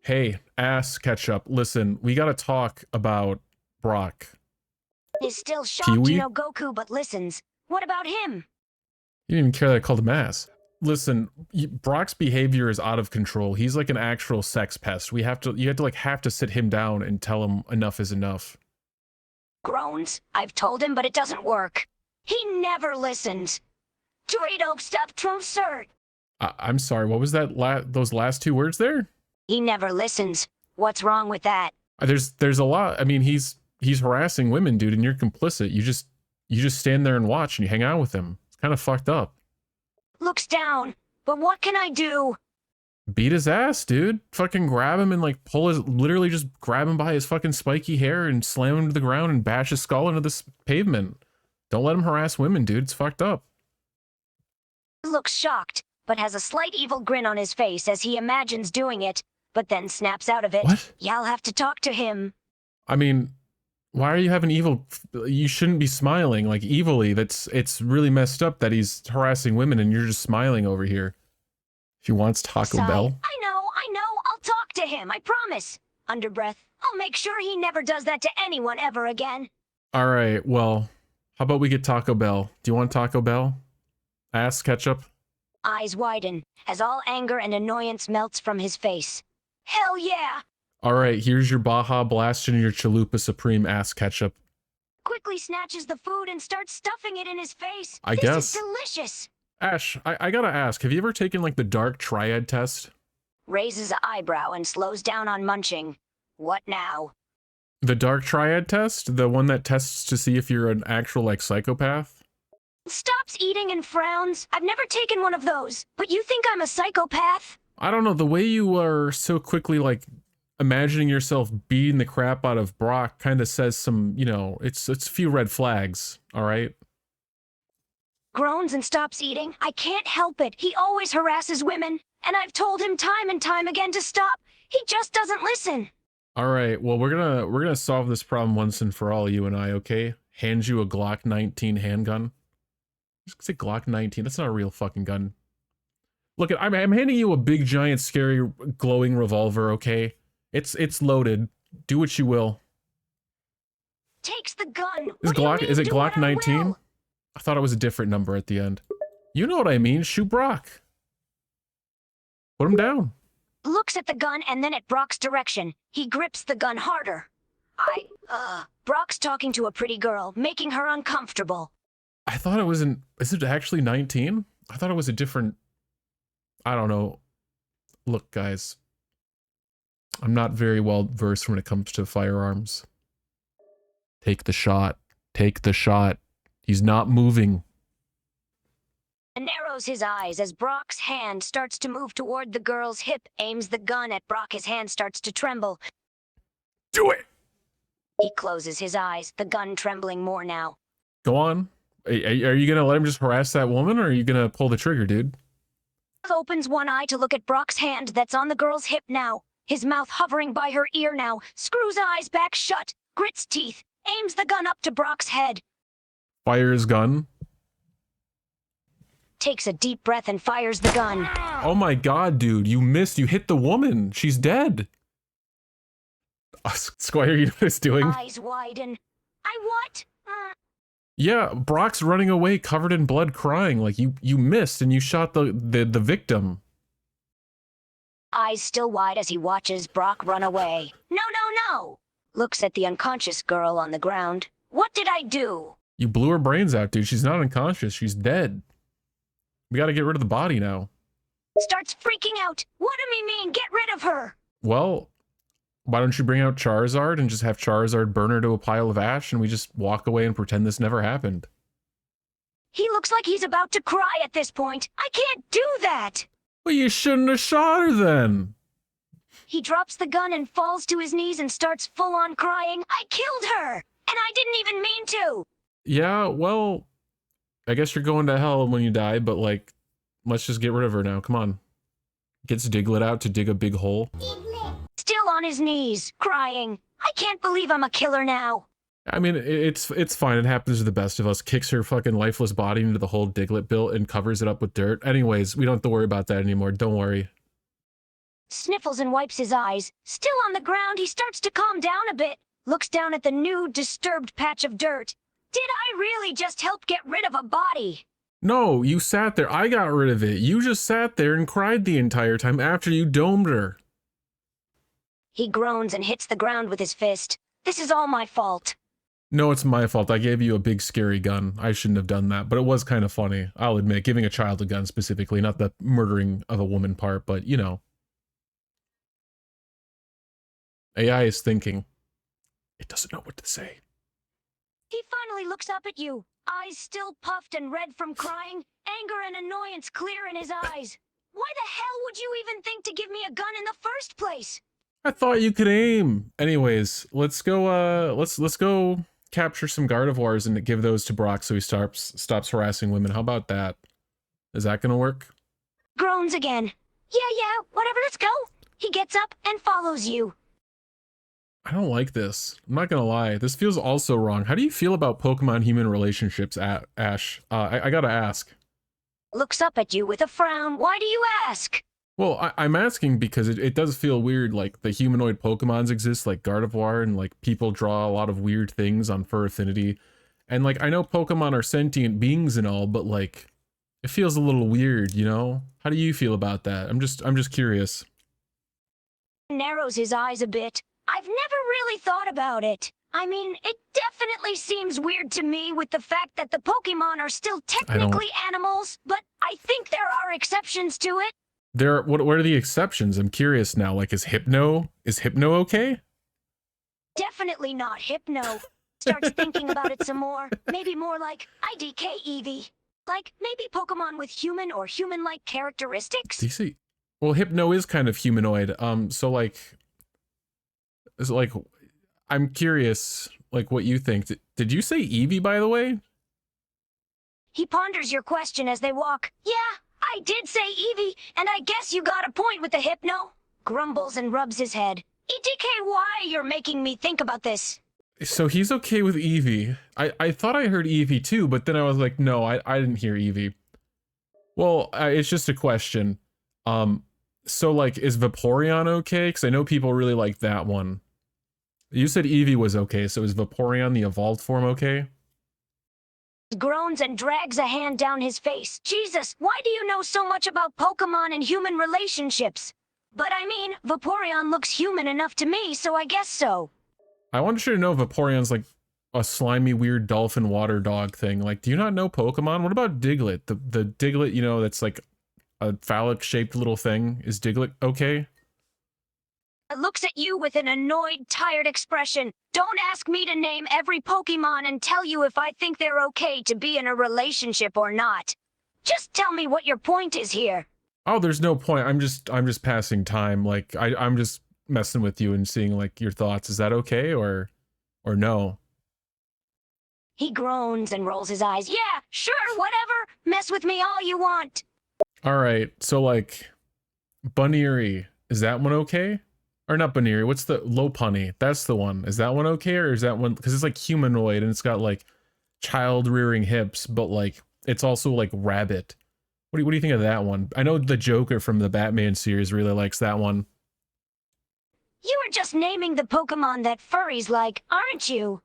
[SPEAKER 1] Hey, ass ketchup, listen, we gotta talk about Brock.
[SPEAKER 4] Is still shocked
[SPEAKER 1] Pee-wee?
[SPEAKER 4] you know Goku but listens. What about him?
[SPEAKER 1] You didn't even care that I called him ass. Listen, Brock's behavior is out of control. He's like an actual sex pest. You have to sit him down and tell him enough is enough.
[SPEAKER 4] Groans. I've told him, but it doesn't work. He never listens. Dorito, stop Trump, sir.
[SPEAKER 1] I'm sorry, what was that those last two words there?
[SPEAKER 4] He never listens. What's wrong with that?
[SPEAKER 1] There's a lot. I mean, he's harassing women, dude, and you're complicit. You just stand there and watch and you hang out with him. It's kind of fucked up.
[SPEAKER 4] Looks down. But what can I do?
[SPEAKER 1] Beat his ass, dude. Fucking grab him and like literally just grab him by his fucking spiky hair and slam him to the ground and bash his skull into this pavement. Don't let him harass women, dude. It's fucked up.
[SPEAKER 4] Looks shocked, but has a slight evil grin on his face as he imagines doing it, but then snaps out of it.
[SPEAKER 1] What?
[SPEAKER 4] Yeah, I'll have to talk to him.
[SPEAKER 1] I mean, why are you having evil? You shouldn't be smiling like evilly. It's really messed up that he's harassing women and you're just smiling over here. If he wants Taco
[SPEAKER 4] Sigh.
[SPEAKER 1] Bell.
[SPEAKER 4] I know. I'll talk to him, I promise. Under breath, I'll make sure he never does that to anyone ever again.
[SPEAKER 1] All right, well, how about we get Taco Bell? Do you want Taco Bell? Ass ketchup?
[SPEAKER 4] Eyes widen, as all anger and annoyance melts from his face. Hell yeah!
[SPEAKER 1] All right, here's your Baja Blast and your Chalupa Supreme ass ketchup.
[SPEAKER 4] Quickly snatches the food and starts stuffing it in his face.
[SPEAKER 1] I
[SPEAKER 4] This
[SPEAKER 1] guess.
[SPEAKER 4] is delicious.
[SPEAKER 1] Ash, I gotta ask, have you ever taken like the dark triad test?
[SPEAKER 4] Raises an eyebrow and slows down on munching. What now?
[SPEAKER 1] The dark triad test? The one that tests to see if you're an actual like psychopath?
[SPEAKER 4] Stops eating and frowns. I've never taken one of those, but you think I'm a psychopath?
[SPEAKER 1] I don't know, the way you are so quickly like imagining yourself beating the crap out of Brock kind of says some, you know, it's a few red flags, all right?
[SPEAKER 4] Groans and stops eating. I can't help it. He always harasses women, and I've told him time and time again to stop. He just doesn't listen.
[SPEAKER 1] All right, well, we're gonna solve this problem once and for all, you and I, okay? Hand you a Glock 19 handgun. Just say Glock 19. That's not a real fucking gun. Look, I'm handing you a big, giant, scary, glowing revolver, okay? It's loaded. Do what you will.
[SPEAKER 4] Takes the gun.
[SPEAKER 1] Is
[SPEAKER 4] What do you mean,
[SPEAKER 1] it
[SPEAKER 4] do
[SPEAKER 1] Glock
[SPEAKER 4] what I
[SPEAKER 1] 19?
[SPEAKER 4] will?
[SPEAKER 1] I thought it was a different number at the end. You know what I mean. Shoot Brock. Put him down.
[SPEAKER 4] Looks at the gun and then at Brock's direction. He grips the gun harder. Brock's talking to a pretty girl, making her uncomfortable.
[SPEAKER 1] I thought it was is it actually 19? I thought it was a different, I don't know. Look, guys, I'm not very well versed when it comes to firearms. Take the shot. Take the shot. He's not moving.
[SPEAKER 4] And narrows his eyes as Brock's hand starts to move toward the girl's hip, aims the gun at Brock. His hand starts to tremble.
[SPEAKER 1] Do it!
[SPEAKER 4] He closes his eyes, the gun trembling more now.
[SPEAKER 1] Go on. Are you gonna let him just harass that woman, or are you gonna pull the trigger, dude?
[SPEAKER 4] Opens one eye to look at Brock's hand that's on the girl's hip now. His mouth hovering by her ear now. Screws eyes back shut. Grits teeth. Aims the gun up to Brock's head.
[SPEAKER 1] Fire his gun.
[SPEAKER 4] Takes a deep breath and fires the gun.
[SPEAKER 1] Oh my god, dude. You missed. You hit the woman. She's dead. Squire, you know what it's doing?
[SPEAKER 4] Eyes widen. I what?
[SPEAKER 1] Yeah, Brock's running away covered in blood crying. Like you missed and you shot the victim.
[SPEAKER 4] Eyes still wide as he watches Brock run away. No. Looks at the unconscious girl on the ground. What did I do?
[SPEAKER 1] You blew her brains out, dude. She's not unconscious. She's dead. We gotta get rid of the body now.
[SPEAKER 4] Starts freaking out. What do you mean, get rid of her?
[SPEAKER 1] Well, why don't you bring out Charizard and just have Charizard burn her to a pile of ash and we just walk away and pretend this never happened?
[SPEAKER 4] He looks like he's about to cry at this point. I can't do that.
[SPEAKER 1] Well, you shouldn't have shot her then.
[SPEAKER 4] He drops the gun and falls to his knees and starts full-on crying. I killed her, and I didn't even mean to.
[SPEAKER 1] Yeah, well, I guess you're going to hell when you die, but like, let's just get rid of her now. Come on. Gets Diglett out to dig a big hole.
[SPEAKER 4] Still on his knees, crying. I can't believe I'm a killer now.
[SPEAKER 1] I mean, it's fine. It happens to the best of us. Kicks her fucking lifeless body into the hole Diglett built and covers it up with dirt. Anyways, we don't have to worry about that anymore. Don't worry.
[SPEAKER 4] Sniffles and wipes his eyes. Still on the ground, he starts to calm down a bit. looks down at the new, disturbed patch of dirt. Did I really just help get rid of a body?
[SPEAKER 1] No, you sat there. I got rid of it. You just sat there and cried the entire time after you domed her.
[SPEAKER 4] He groans and hits the ground with his fist. This is all my fault.
[SPEAKER 1] No, it's my fault. I gave you a big scary gun. I shouldn't have done that, but it was kind of funny. I'll admit, giving a child a gun specifically, not the murdering of a woman part, but you know. AI is thinking. It doesn't know what to say.
[SPEAKER 4] He finally looks up at you, eyes still puffed and red from crying, anger and annoyance clear in his eyes. Why the hell would you even think to give me a gun in the first place?
[SPEAKER 1] I thought you could aim. Anyways, let's go let's go capture some Gardevoirs and give those to Brock so he stops harassing women. How about that? Is that gonna work?
[SPEAKER 4] Groans again. Yeah, whatever, let's go. He gets up and follows you.
[SPEAKER 1] I don't like this. I'm not gonna lie. This feels also wrong. How do you feel about Pokemon-human relationships, Ash? I gotta ask.
[SPEAKER 4] Looks up at you with a frown. Why do you ask?
[SPEAKER 1] Well, I'm asking because it does feel weird, like the humanoid Pokemons exist, like Gardevoir, and like people draw a lot of weird things on Fur Affinity. And like, I know Pokemon are sentient beings and all, but like, it feels a little weird, you know? How do you feel about that? I'm just curious.
[SPEAKER 4] Narrows his eyes a bit. I've never really thought about it. I mean, it definitely seems weird to me with the fact that the Pokemon are still technically animals, but I think there are exceptions to it.
[SPEAKER 1] What are the exceptions? I'm curious now. Like, is Hypno okay?
[SPEAKER 4] Definitely not Hypno. Starts thinking about it some more. Maybe more like IDK Eevee. Like, maybe Pokemon with human or human-like characteristics?
[SPEAKER 1] DC. Well, Hypno is kind of humanoid. So like, is like, I'm curious, like, what you think. Did you say Eevee, by the way?
[SPEAKER 4] He ponders your question as they walk. Yeah, I did say Eevee, and I guess you got a point with the Hypno. Grumbles and rubs his head. EDK, why you're making me think about this?
[SPEAKER 1] So he's okay with Eevee. I thought I heard Eevee too, but then I was like, no, I didn't hear Eevee. Well, it's just a question. So like, is Vaporeon okay? Because I know people really like that one. You said Eevee was okay, so is Vaporeon the evolved form okay?
[SPEAKER 4] Groans and drags a hand down his face. Jesus, why do you know so much about Pokemon and human relationships? But I mean, Vaporeon looks human enough to me, so I guess so.
[SPEAKER 1] I wanted you to know Vaporeon's like a slimy, weird dolphin water dog thing. Like, do you not know Pokemon? What about Diglett? The Diglett, you know, that's like a phallic-shaped little thing. Is Diglett okay?
[SPEAKER 4] Looks at you with an annoyed, tired expression. Don't ask me to name every Pokemon and tell you if I think they're okay to be in a relationship or not. Just tell me what your point is here.
[SPEAKER 1] Oh, there's no point. I'm just passing time. Like, I'm just messing with you and seeing like your thoughts. Is that okay or no?
[SPEAKER 4] He groans and rolls his eyes. Yeah, sure, whatever. Mess with me all you want.
[SPEAKER 1] All right. So like, Buneary, is that one okay? Or not Buneary, what's the Lopunny? That's the one. Is that one okay, or is that one, because it's like humanoid and it's got like child rearing hips, but like it's also like rabbit. What do you think of that one? I know the Joker from the Batman series really likes that one.
[SPEAKER 4] You are just naming the Pokemon that furries like, aren't you?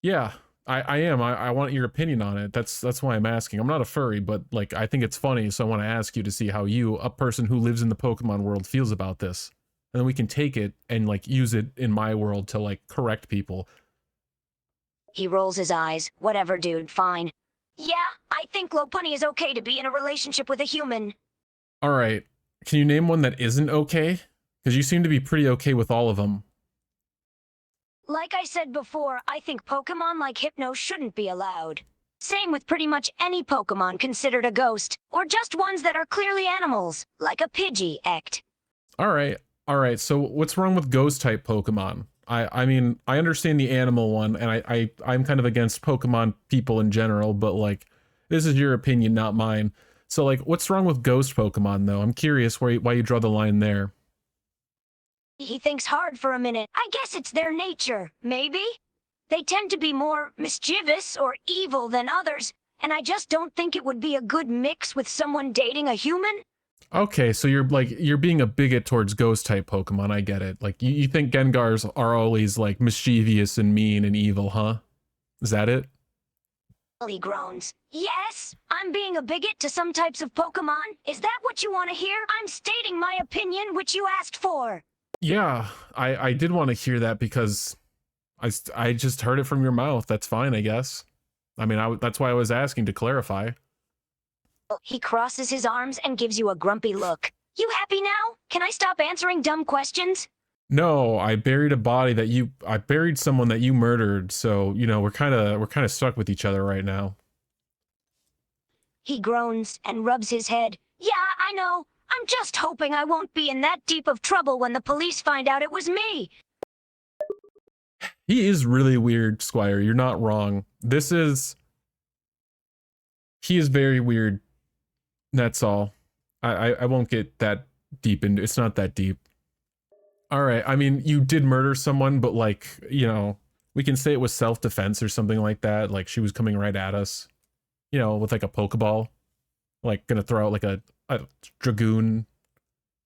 [SPEAKER 1] Yeah, I am. I want your opinion on it. That's why I'm asking. I'm not a furry, but like I think it's funny, so I want to ask you to see how you, a person who lives in the Pokemon world, feels about this. And then we can take it and like use it in my world to like correct people.
[SPEAKER 4] He rolls his eyes. Whatever, dude, fine. Yeah, I think Lopunny is okay to be in a relationship with a human.
[SPEAKER 1] All right. Can you name one that isn't okay? Because you seem to be pretty okay with all of them.
[SPEAKER 4] Like I said before, I think Pokemon like Hypno shouldn't be allowed. Same with pretty much any Pokemon considered a ghost, or just ones that are clearly animals, like a Pidgey-ect.
[SPEAKER 1] All right, so what's wrong with ghost-type Pokemon? I mean, I understand the animal one, and I'm kind of against Pokemon people in general, but like, this is your opinion, not mine. So like, what's wrong with ghost Pokemon, though? I'm curious why you draw the line there.
[SPEAKER 4] He thinks hard for a minute. I guess it's their nature, maybe? They tend to be more mischievous or evil than others, and I just don't think it would be a good mix with someone dating a human.
[SPEAKER 1] Okay, so you're being a bigot towards ghost type Pokemon. I get it. Like you think Gengars are always like mischievous and mean and evil, huh? Is that it?
[SPEAKER 4] He groans. Yes, I'm being a bigot to some types of Pokemon. Is that what you want to hear? I'm stating my opinion, which you asked for.
[SPEAKER 1] Yeah, I did want to hear that because I just heard it from your mouth. That's fine, I guess. I mean, that's why I was asking to clarify.
[SPEAKER 4] He crosses his arms and gives you a grumpy look. You happy now? Can I stop answering dumb questions?
[SPEAKER 1] No, I buried a body that I buried someone that you murdered, so, you know, we're kind of stuck with each other right now.
[SPEAKER 4] He groans and rubs his head. Yeah, I know. I'm just hoping I won't be in that deep of trouble when the police find out it was me.
[SPEAKER 1] He is really weird, Squire. You're not wrong. He is very weird. That's all. I won't get that deep into it's not that deep. Alright, I mean, you did murder someone, but like, you know, we can say it was self-defense or something like that. Like she was coming right at us. You know, with like a Pokeball. Like gonna throw out like a Dragoon.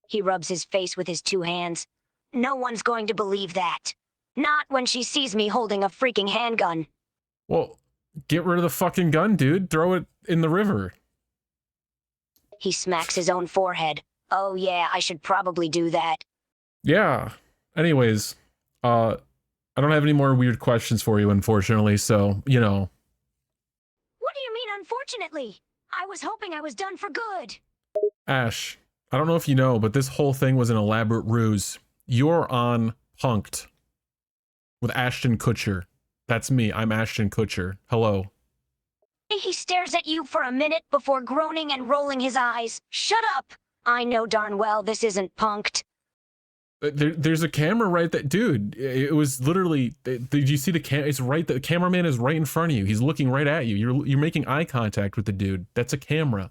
[SPEAKER 4] He rubs his face with his two hands. No one's going to believe that. Not when she sees me holding a freaking handgun.
[SPEAKER 1] Well, get rid of the fucking gun, dude. Throw it in the river.
[SPEAKER 4] He smacks his own forehead. Oh yeah, I should probably do that.
[SPEAKER 1] Yeah. Anyways, I don't have any more weird questions for you, unfortunately, so, you know.
[SPEAKER 4] What do you mean, unfortunately? I was hoping I was done for good.
[SPEAKER 1] Ash, I don't know if you know, but this whole thing was an elaborate ruse. You're on Punked with Ashton Kutcher. That's me. I'm Ashton Kutcher. Hello.
[SPEAKER 4] He stares at you for a minute before groaning and rolling his eyes. Shut up! I know darn well this isn't Punked.
[SPEAKER 1] There's a camera right there. Dude, it was literally... Did you see the It's right... The cameraman is right in front of you. He's looking right at you. You're making eye contact with the dude. That's a camera.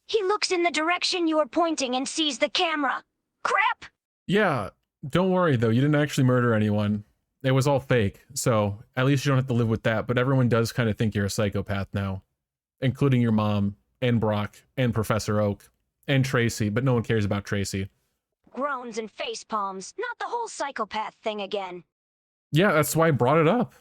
[SPEAKER 4] He looks in the direction you are pointing and sees the camera. Crap!
[SPEAKER 1] Yeah, don't worry though. You didn't actually murder anyone. It was all fake. So at least you don't have to live with that. But everyone does kind of think you're a psychopath now. Including your mom, and Brock, and Professor Oak, and Tracy. But no one cares about Tracy.
[SPEAKER 4] Groans and face palms. Not the whole psychopath thing again.
[SPEAKER 1] Yeah, that's why I brought it up.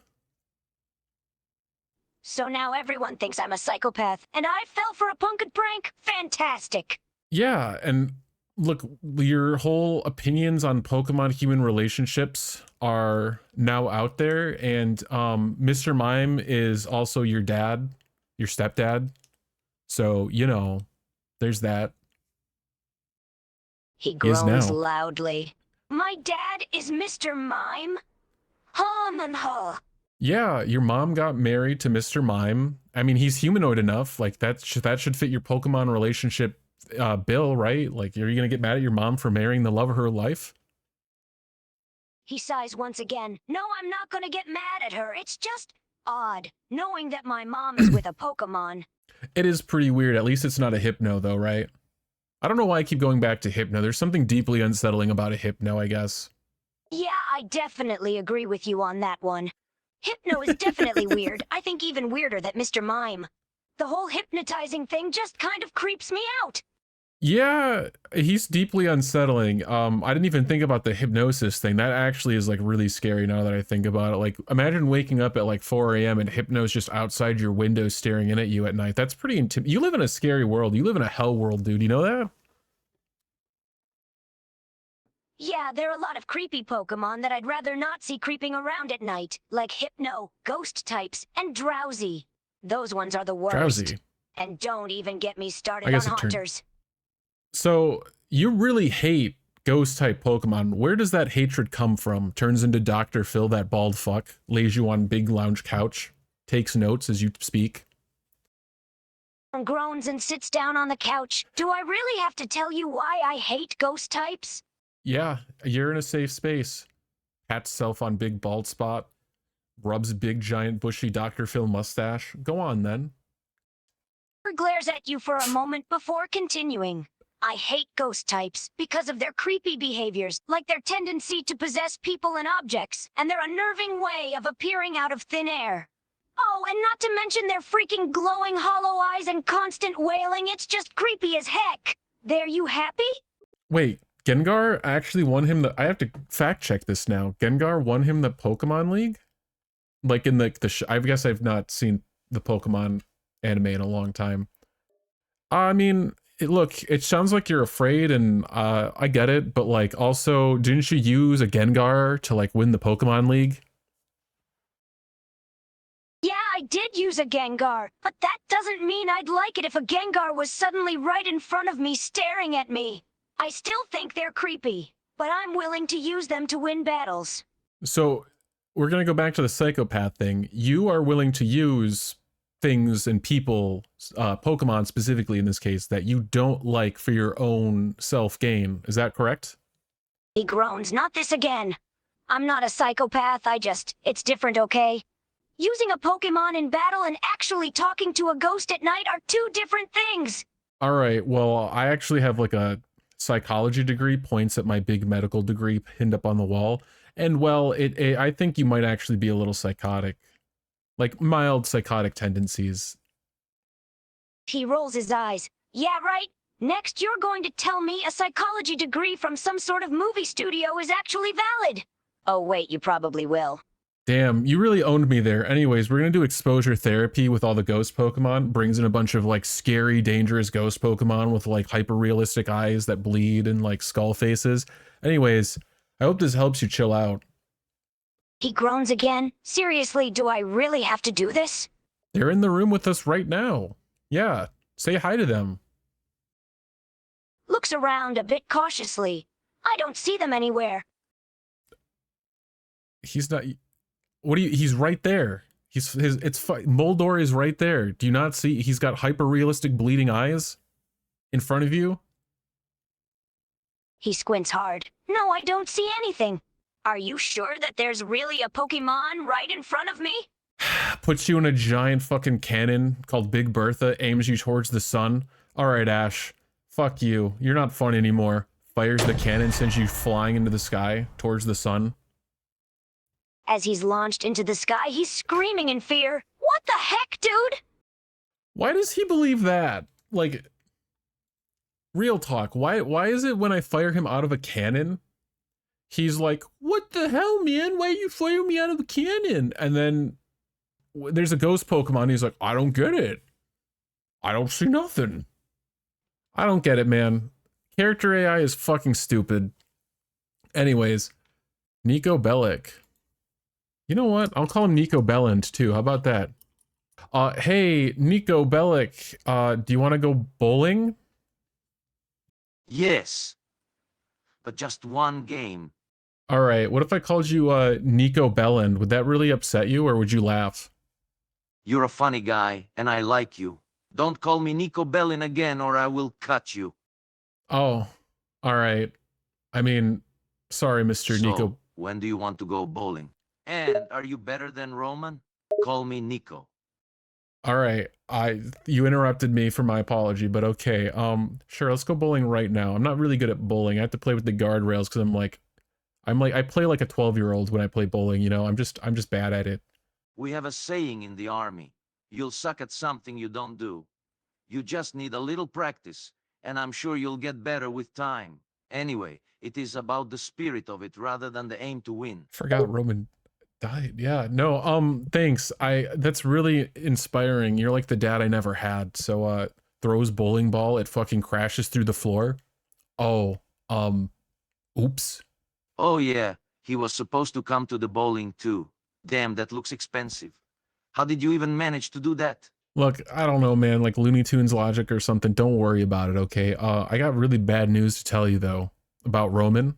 [SPEAKER 4] So now everyone thinks I'm a psychopath, and I fell for a punked prank? Fantastic!
[SPEAKER 1] Yeah, and look, your whole opinions on Pokemon-human relationships are now out there, and Mr. Mime is also your dad, your stepdad. So, you know, there's that.
[SPEAKER 4] He groans loudly. My dad is Mr. Mime? Hum and ha.
[SPEAKER 1] Yeah, your mom got married to Mr. Mime. I mean, he's humanoid enough. Like, that should fit your Pokemon relationship bill, right? Like, are you gonna get mad at your mom for marrying the love of her life?
[SPEAKER 4] He sighs once again. No, I'm not gonna get mad at her. It's just odd, knowing that my mom is with a Pokemon.
[SPEAKER 1] It is pretty weird. At least it's not a Hypno, though, right? I don't know why I keep going back to Hypno. There's something deeply unsettling about a Hypno, I guess.
[SPEAKER 4] Yeah, I definitely agree with you on that one. Hypno is definitely weird. I think even weirder than Mr. Mime. The whole hypnotizing thing just kind of creeps me out.
[SPEAKER 1] Yeah, he's deeply unsettling. I didn't even think about the hypnosis thing. That actually is like really scary now that I think about it. Like, imagine waking up at like 4 a.m. and Hypno's just outside your window staring in at you at night. That's pretty You live in a scary world. You live in a hell world, dude. You know that?
[SPEAKER 4] Yeah, there are a lot of creepy Pokemon that I'd rather not see creeping around at night, like Hypno, Ghost types, and Drowsy. Those ones are the worst.
[SPEAKER 1] Drowsy.
[SPEAKER 4] And don't even get me started on Haunters.
[SPEAKER 1] So, you really hate Ghost-type Pokemon. Where does that hatred come from? Turns into Dr. Phil, that bald fuck, lays you on big lounge couch, takes notes as you speak.
[SPEAKER 4] Groans and sits down on the couch. Do I really have to tell you why I hate Ghost types?
[SPEAKER 1] Yeah, you're in a safe space. Pats self on big bald spot. Rubs big giant bushy Dr. Phil mustache. Go on then.
[SPEAKER 4] Glares at you for a moment before continuing. I hate ghost types because of their creepy behaviors, like their tendency to possess people and objects, and their unnerving way of appearing out of thin air. Oh, and not to mention their freaking glowing hollow eyes and constant wailing. It's just creepy as heck. There, you happy?
[SPEAKER 1] Wait, Gengar actually won him the... I have to fact check this now. Gengar won him the Pokemon League? Like in I guess I've not seen the Pokemon anime in a long time. I mean, look, it sounds like you're afraid, and I get it, but like, also, didn't you use a Gengar to like win the Pokemon League?
[SPEAKER 4] Yeah, I did use a Gengar, but that doesn't mean I'd like it if a Gengar was suddenly right in front of me staring at me. I still think they're creepy, but I'm willing to use them to win battles.
[SPEAKER 1] So, we're gonna go back to the psychopath thing. You are willing to use things and people, Pokemon specifically in this case, that you don't like for your own self-gain. Is that correct?
[SPEAKER 4] He groans, not this again. I'm not a psychopath, it's different, okay? Using a Pokemon in battle and actually talking to a ghost at night are two different things.
[SPEAKER 1] All right, well, I actually have like a psychology degree, points at my big medical degree pinned up on the wall. And well, I think you might actually be a little psychotic. Like mild psychotic tendencies.
[SPEAKER 4] He rolls his eyes. Yeah, right. Next, you're going to tell me a psychology degree from some sort of movie studio is actually valid. Oh, wait, you probably will.
[SPEAKER 1] Damn, you really owned me there. Anyways, we're gonna do exposure therapy with all the ghost Pokemon. Brings in a bunch of like scary, dangerous ghost Pokemon with like hyper-realistic eyes that bleed and like skull faces. Anyways, I hope this helps you chill out.
[SPEAKER 4] He groans again. Seriously, do I really have to do this?
[SPEAKER 1] They're in the room with us right now. Yeah, say hi to them.
[SPEAKER 4] Looks around a bit cautiously. I don't see them anywhere.
[SPEAKER 1] He's not... What do you... He's right there. Moldor is right there. Do you not see? He's got hyper-realistic bleeding eyes in front of you.
[SPEAKER 4] He squints hard. No, I don't see anything. Are you sure that there's really a Pokemon right in front of me?
[SPEAKER 1] Puts you in a giant fucking cannon called Big Bertha, aims you towards the sun. Alright, Ash. Fuck you. You're not fun anymore. Fires the cannon, sends you flying into the sky towards the sun.
[SPEAKER 4] As he's launched into the sky, he's screaming in fear. What the heck, dude?
[SPEAKER 1] Why does he believe that? Like, real talk. Why is it when I fire him out of a cannon, he's like, what the hell, man? Why are you firing me out of a cannon? And then there's a ghost Pokemon. He's like, I don't get it. I don't see nothing. I don't get it, man. Character AI is fucking stupid. Anyways, Nico Bellic. You know what? I'll call him Nico Belland too. How about that? Hey, Nico Bellic, do you want to go bowling?
[SPEAKER 6] Yes, but just one game.
[SPEAKER 1] All right. What if I called you Nico Belland? Would that really upset you, or would you laugh?
[SPEAKER 6] You're a funny guy, and I like you. Don't call me Nico Bellin again, or I will cut you.
[SPEAKER 1] Oh, all right. I mean, sorry, Mr.
[SPEAKER 6] So,
[SPEAKER 1] Nico.
[SPEAKER 6] when do you want to go bowling? And are you better than Roman? Call me Nico.
[SPEAKER 1] All right. You interrupted me for my apology, but okay. Sure, let's go bowling right now. I'm not really good at bowling. I have to play with the guardrails because I play like a 12-year-old when I play bowling, you know? I'm just bad at it.
[SPEAKER 6] We have a saying in the army. You'll suck at something you don't do. You just need a little practice, and I'm sure you'll get better with time. Anyway, it is about the spirit of it rather than the aim to win.
[SPEAKER 1] Forgot Roman died. Yeah, no, thanks. That's really inspiring. You're like the dad I never had. So, throws bowling ball, it fucking crashes through the floor. Oh, oops.
[SPEAKER 6] Oh yeah, he was supposed to come to the bowling too. Damn, that looks expensive. How did you even manage to do that?
[SPEAKER 1] Look, I don't know, man, like Looney Tunes logic or something. Don't worry about it, okay? I got really bad news to tell you, though, about Roman.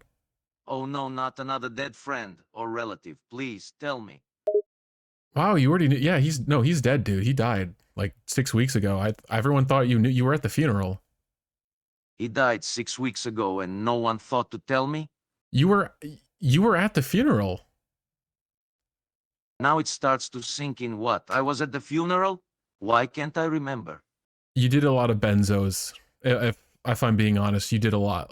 [SPEAKER 6] Oh no, not another dead friend or relative. Please, tell me.
[SPEAKER 1] Wow, you already knew. Yeah, he's dead, dude. He died like 6 weeks ago. Everyone thought you were at the funeral.
[SPEAKER 6] He died 6 weeks ago and no one thought to tell me?
[SPEAKER 1] You were at the funeral.
[SPEAKER 6] Now it starts to sink in what? I was at the funeral? Why can't I remember?
[SPEAKER 1] You did a lot of benzos. If I'm being honest, you did a lot.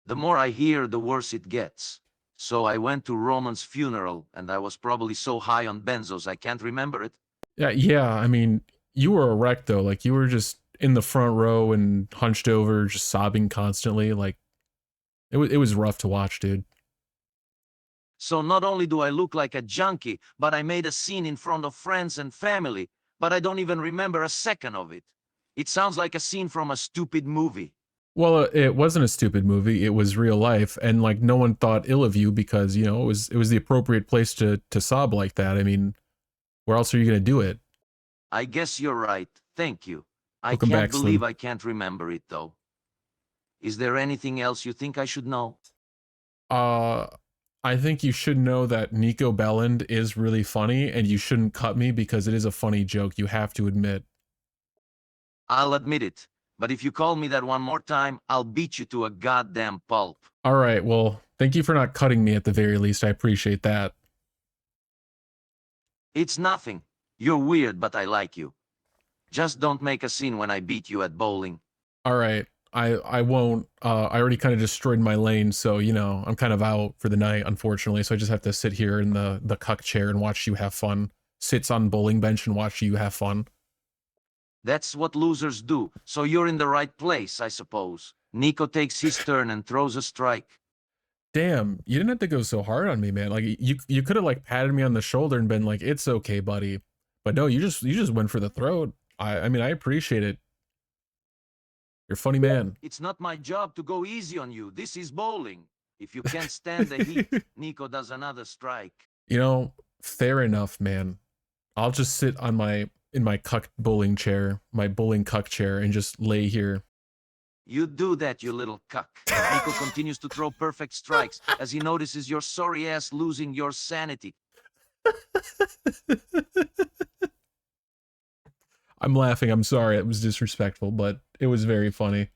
[SPEAKER 6] The more I hear, the worse it gets. So I went to Roman's funeral, and I was probably so high on benzos I can't remember it.
[SPEAKER 1] Yeah, I mean, you were a wreck though. Like you were just in the front row and hunched over, just sobbing constantly. Like it was rough to watch, dude.
[SPEAKER 6] So not only do I look like a junkie, but I made a scene in front of friends and family, but I don't even remember a second of it. It sounds like a scene from a stupid movie.
[SPEAKER 1] Well, it wasn't a stupid movie. It was real life, and like no one thought ill of you because you know it was the appropriate place to sob like that. I mean, where else are you gonna do it?
[SPEAKER 6] I guess you're right. Thank you. I
[SPEAKER 1] Welcome
[SPEAKER 6] can't
[SPEAKER 1] back,
[SPEAKER 6] believe
[SPEAKER 1] Slim.
[SPEAKER 6] I can't remember it, though. Is there anything else you think I should know?
[SPEAKER 1] Uh, I think you should know that Nico Belland is really funny, and you shouldn't cut me because it is a funny joke. You have to admit.
[SPEAKER 6] I'll admit it. But if you call me that one more time, I'll beat you to a goddamn pulp.
[SPEAKER 1] All right. Well, thank you for not cutting me at the very least. I appreciate that.
[SPEAKER 6] It's nothing. You're weird, but I like you. Just don't make a scene when I beat you at bowling.
[SPEAKER 1] All right. I won't. I already kind of destroyed my lane, so you know I'm kind of out for the night, unfortunately. So I just have to sit here in the cuck chair and watch you have fun. Sits on bowling bench and watch you have fun.
[SPEAKER 6] That's what losers do. So you're in the right place, I suppose. Nico takes his turn and throws a strike.
[SPEAKER 1] Damn, you didn't have to go so hard on me, man. Like you could have like patted me on the shoulder and been like, "It's okay, buddy." But no, you just went for the throat. I mean, I appreciate it. You're a funny man.
[SPEAKER 6] It's not my job to go easy on you. This is bowling. If you can't stand the heat, Nico does another strike.
[SPEAKER 1] You know, fair enough, man. I'll just sit on in my cuck bowling chair, my bowling cuck chair, and just lay here.
[SPEAKER 6] You do that, you little cuck. Nico continues to throw perfect strikes as he notices your sorry ass losing your sanity.
[SPEAKER 1] I'm laughing. I'm sorry. It was disrespectful, but it was very funny.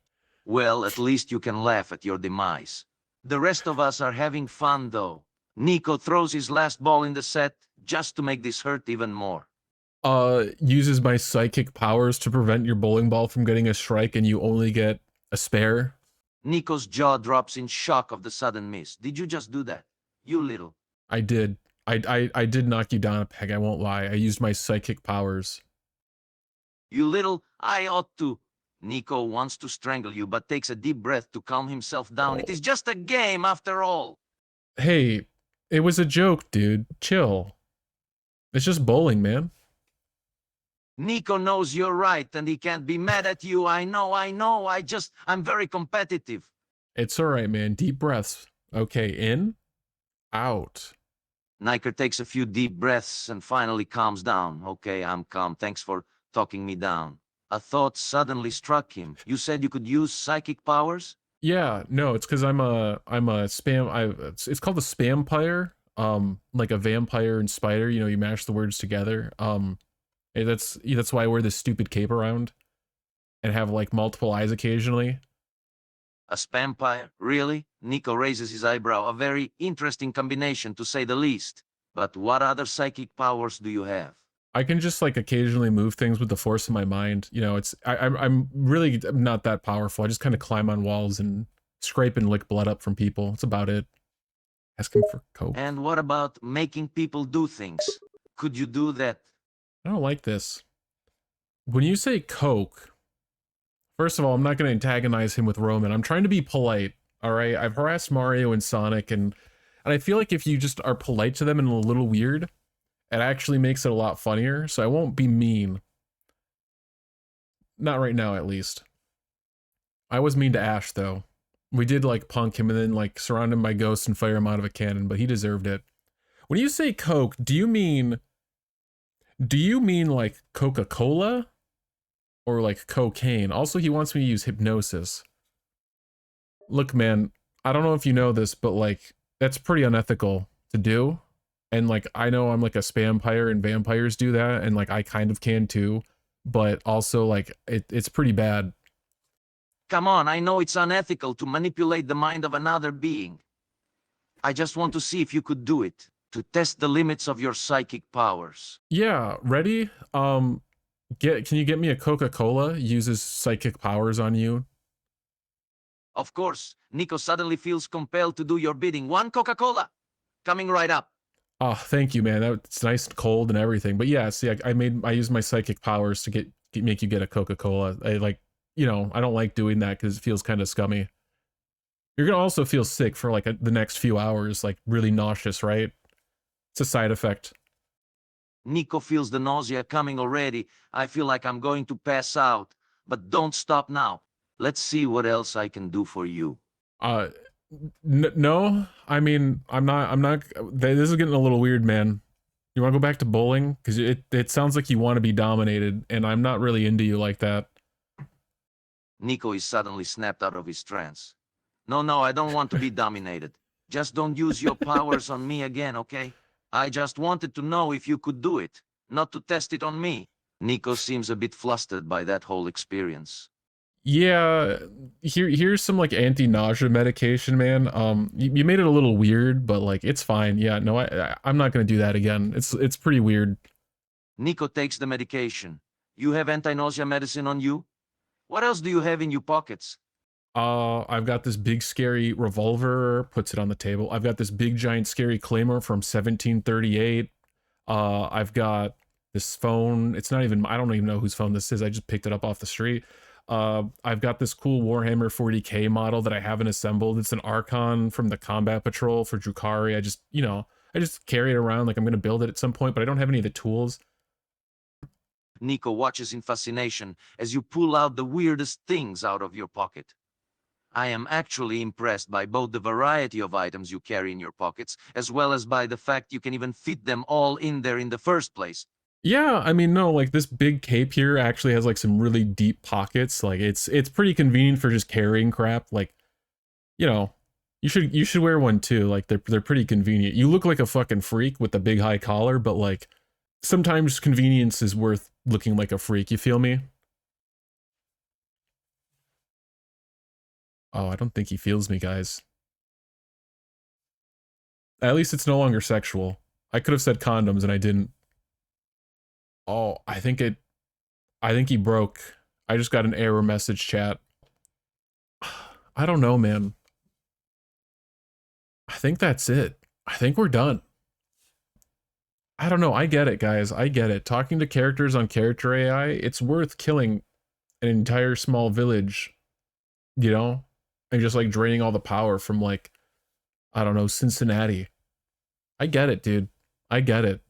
[SPEAKER 6] Well, at least you can laugh at your demise. The rest of us are having fun, though. Nico throws his last ball in the set just to make this hurt even more.
[SPEAKER 1] Uses my psychic powers to prevent your bowling ball from getting a strike, and you only get a spare.
[SPEAKER 6] Nico's jaw drops in shock of the sudden miss. Did you just do that? You little.
[SPEAKER 1] I did. I did knock you down a peg. I won't lie. I used my psychic powers.
[SPEAKER 6] You little, I ought to. Nico wants to strangle you, but takes a deep breath to calm himself down.
[SPEAKER 1] Oh.
[SPEAKER 6] It is just a game after all.
[SPEAKER 1] Hey, it was a joke, dude. Chill. It's just bowling, man.
[SPEAKER 6] Nico knows you're right, and he can't be mad at you. I know. I'm very competitive.
[SPEAKER 1] It's all right, man. Deep breaths. Okay, in, out.
[SPEAKER 6] Niker takes a few deep breaths and finally calms down. Okay, I'm calm. Thanks for talking me down. A thought suddenly struck him. You said you could use psychic powers?
[SPEAKER 1] Yeah, no, it's because I'm a spam. It's called a spampire. Like a vampire and spider. You know, you mash the words together. That's why I wear this stupid cape around, and have like multiple eyes occasionally.
[SPEAKER 6] A spampire? Really? Nico raises his eyebrow. A very interesting combination, to say the least. But what other psychic powers do you have?
[SPEAKER 1] I can just like occasionally move things with the force of my mind. You know, I'm really not that powerful. I just kind of climb on walls and scrape and lick blood up from people. That's about it. Ask him for coke.
[SPEAKER 6] And what about making people do things? Could you do that?
[SPEAKER 1] I don't like this. When you say coke, first of all, I'm not going to antagonize him with Roman. I'm trying to be polite. All right. I've harassed Mario and Sonic, and I feel like if you just are polite to them and a little weird, it actually makes it a lot funnier, so I won't be mean. Not right now, at least. I was mean to Ash, though. We did, like, punk him and then, like, surround him by ghosts and fire him out of a cannon, but he deserved it. When you say Coke, do you mean, like, Coca-Cola? Or, like, cocaine? Also, he wants me to use hypnosis. Look, man, I don't know if you know this, but, like, that's pretty unethical to do. And like, I know I'm like a spampire and vampires do that, and like I kind of can too, but also like it's pretty bad.
[SPEAKER 6] Come on, I know it's unethical to manipulate the mind of another being. I just want to see if you could do it, to test the limits of your psychic powers.
[SPEAKER 1] Yeah, ready? Can you get me a Coca-Cola? Uses psychic powers on you.
[SPEAKER 6] Of course, Nico suddenly feels compelled to do your bidding. One Coca-Cola. Coming right up.
[SPEAKER 1] Oh, thank you, man. That's nice and cold and everything. But yeah, see, I used my psychic powers to make you get a Coca-Cola. I like, I don't like doing that because it feels kind of scummy. You're gonna also feel sick for like the next few hours, like really nauseous, right? It's a side effect.
[SPEAKER 6] Nico feels the nausea coming already. I feel like I'm going to pass out. But don't stop now. Let's see what else I can do for you.
[SPEAKER 1] Uh, no, I mean, I'm not, this is getting a little weird, man. You want to go back to bowling? Because it sounds like you want to be dominated, and I'm not really into you like that.
[SPEAKER 6] Nico is suddenly snapped out of his trance. No, I don't want to be dominated. Just don't use your powers on me again, okay? I just wanted to know if you could do it, not to test it on me. Nico seems a bit flustered by that whole experience.
[SPEAKER 1] Yeah, here's some like anti-nausea medication, man. You made it a little weird, but like it's fine. Yeah, no, I'm not gonna do that again. It's pretty weird.
[SPEAKER 6] Nico takes the medication. You have anti-nausea medicine on you? What else do you have in your pockets?
[SPEAKER 1] I've got this big scary revolver, puts it on the table. I've got this big giant scary claymore from 1738. I've got this phone. It's not even, I don't even know whose phone this is. I just picked it up off the street. I've got this cool Warhammer 40k model that I haven't assembled. It's an Archon from the Combat Patrol for Drukhari. I just carry it around like I'm going to build it at some point, but I don't have any of the tools.
[SPEAKER 6] Nico watches in fascination as you pull out the weirdest things out of your pocket. I am actually impressed by both the variety of items you carry in your pockets, as well as by the fact you can even fit them all in there in the first place.
[SPEAKER 1] Yeah, I mean, no, like this big cape here actually has like some really deep pockets. Like it's pretty convenient for just carrying crap. Like, you should wear one too. Like they're pretty convenient. You look like a fucking freak with the big high collar, but like sometimes convenience is worth looking like a freak. You feel me? Oh, I don't think he feels me, guys. At least it's no longer sexual. I could have said condoms and I didn't. Oh, I think he broke. I just got an error message chat. I don't know, man. I think that's it. I think we're done. I don't know. I get it, guys. I get it. Talking to characters on character AI, it's worth killing an entire small village, and just like draining all the power from like, I don't know, Cincinnati. I get it, dude. I get it.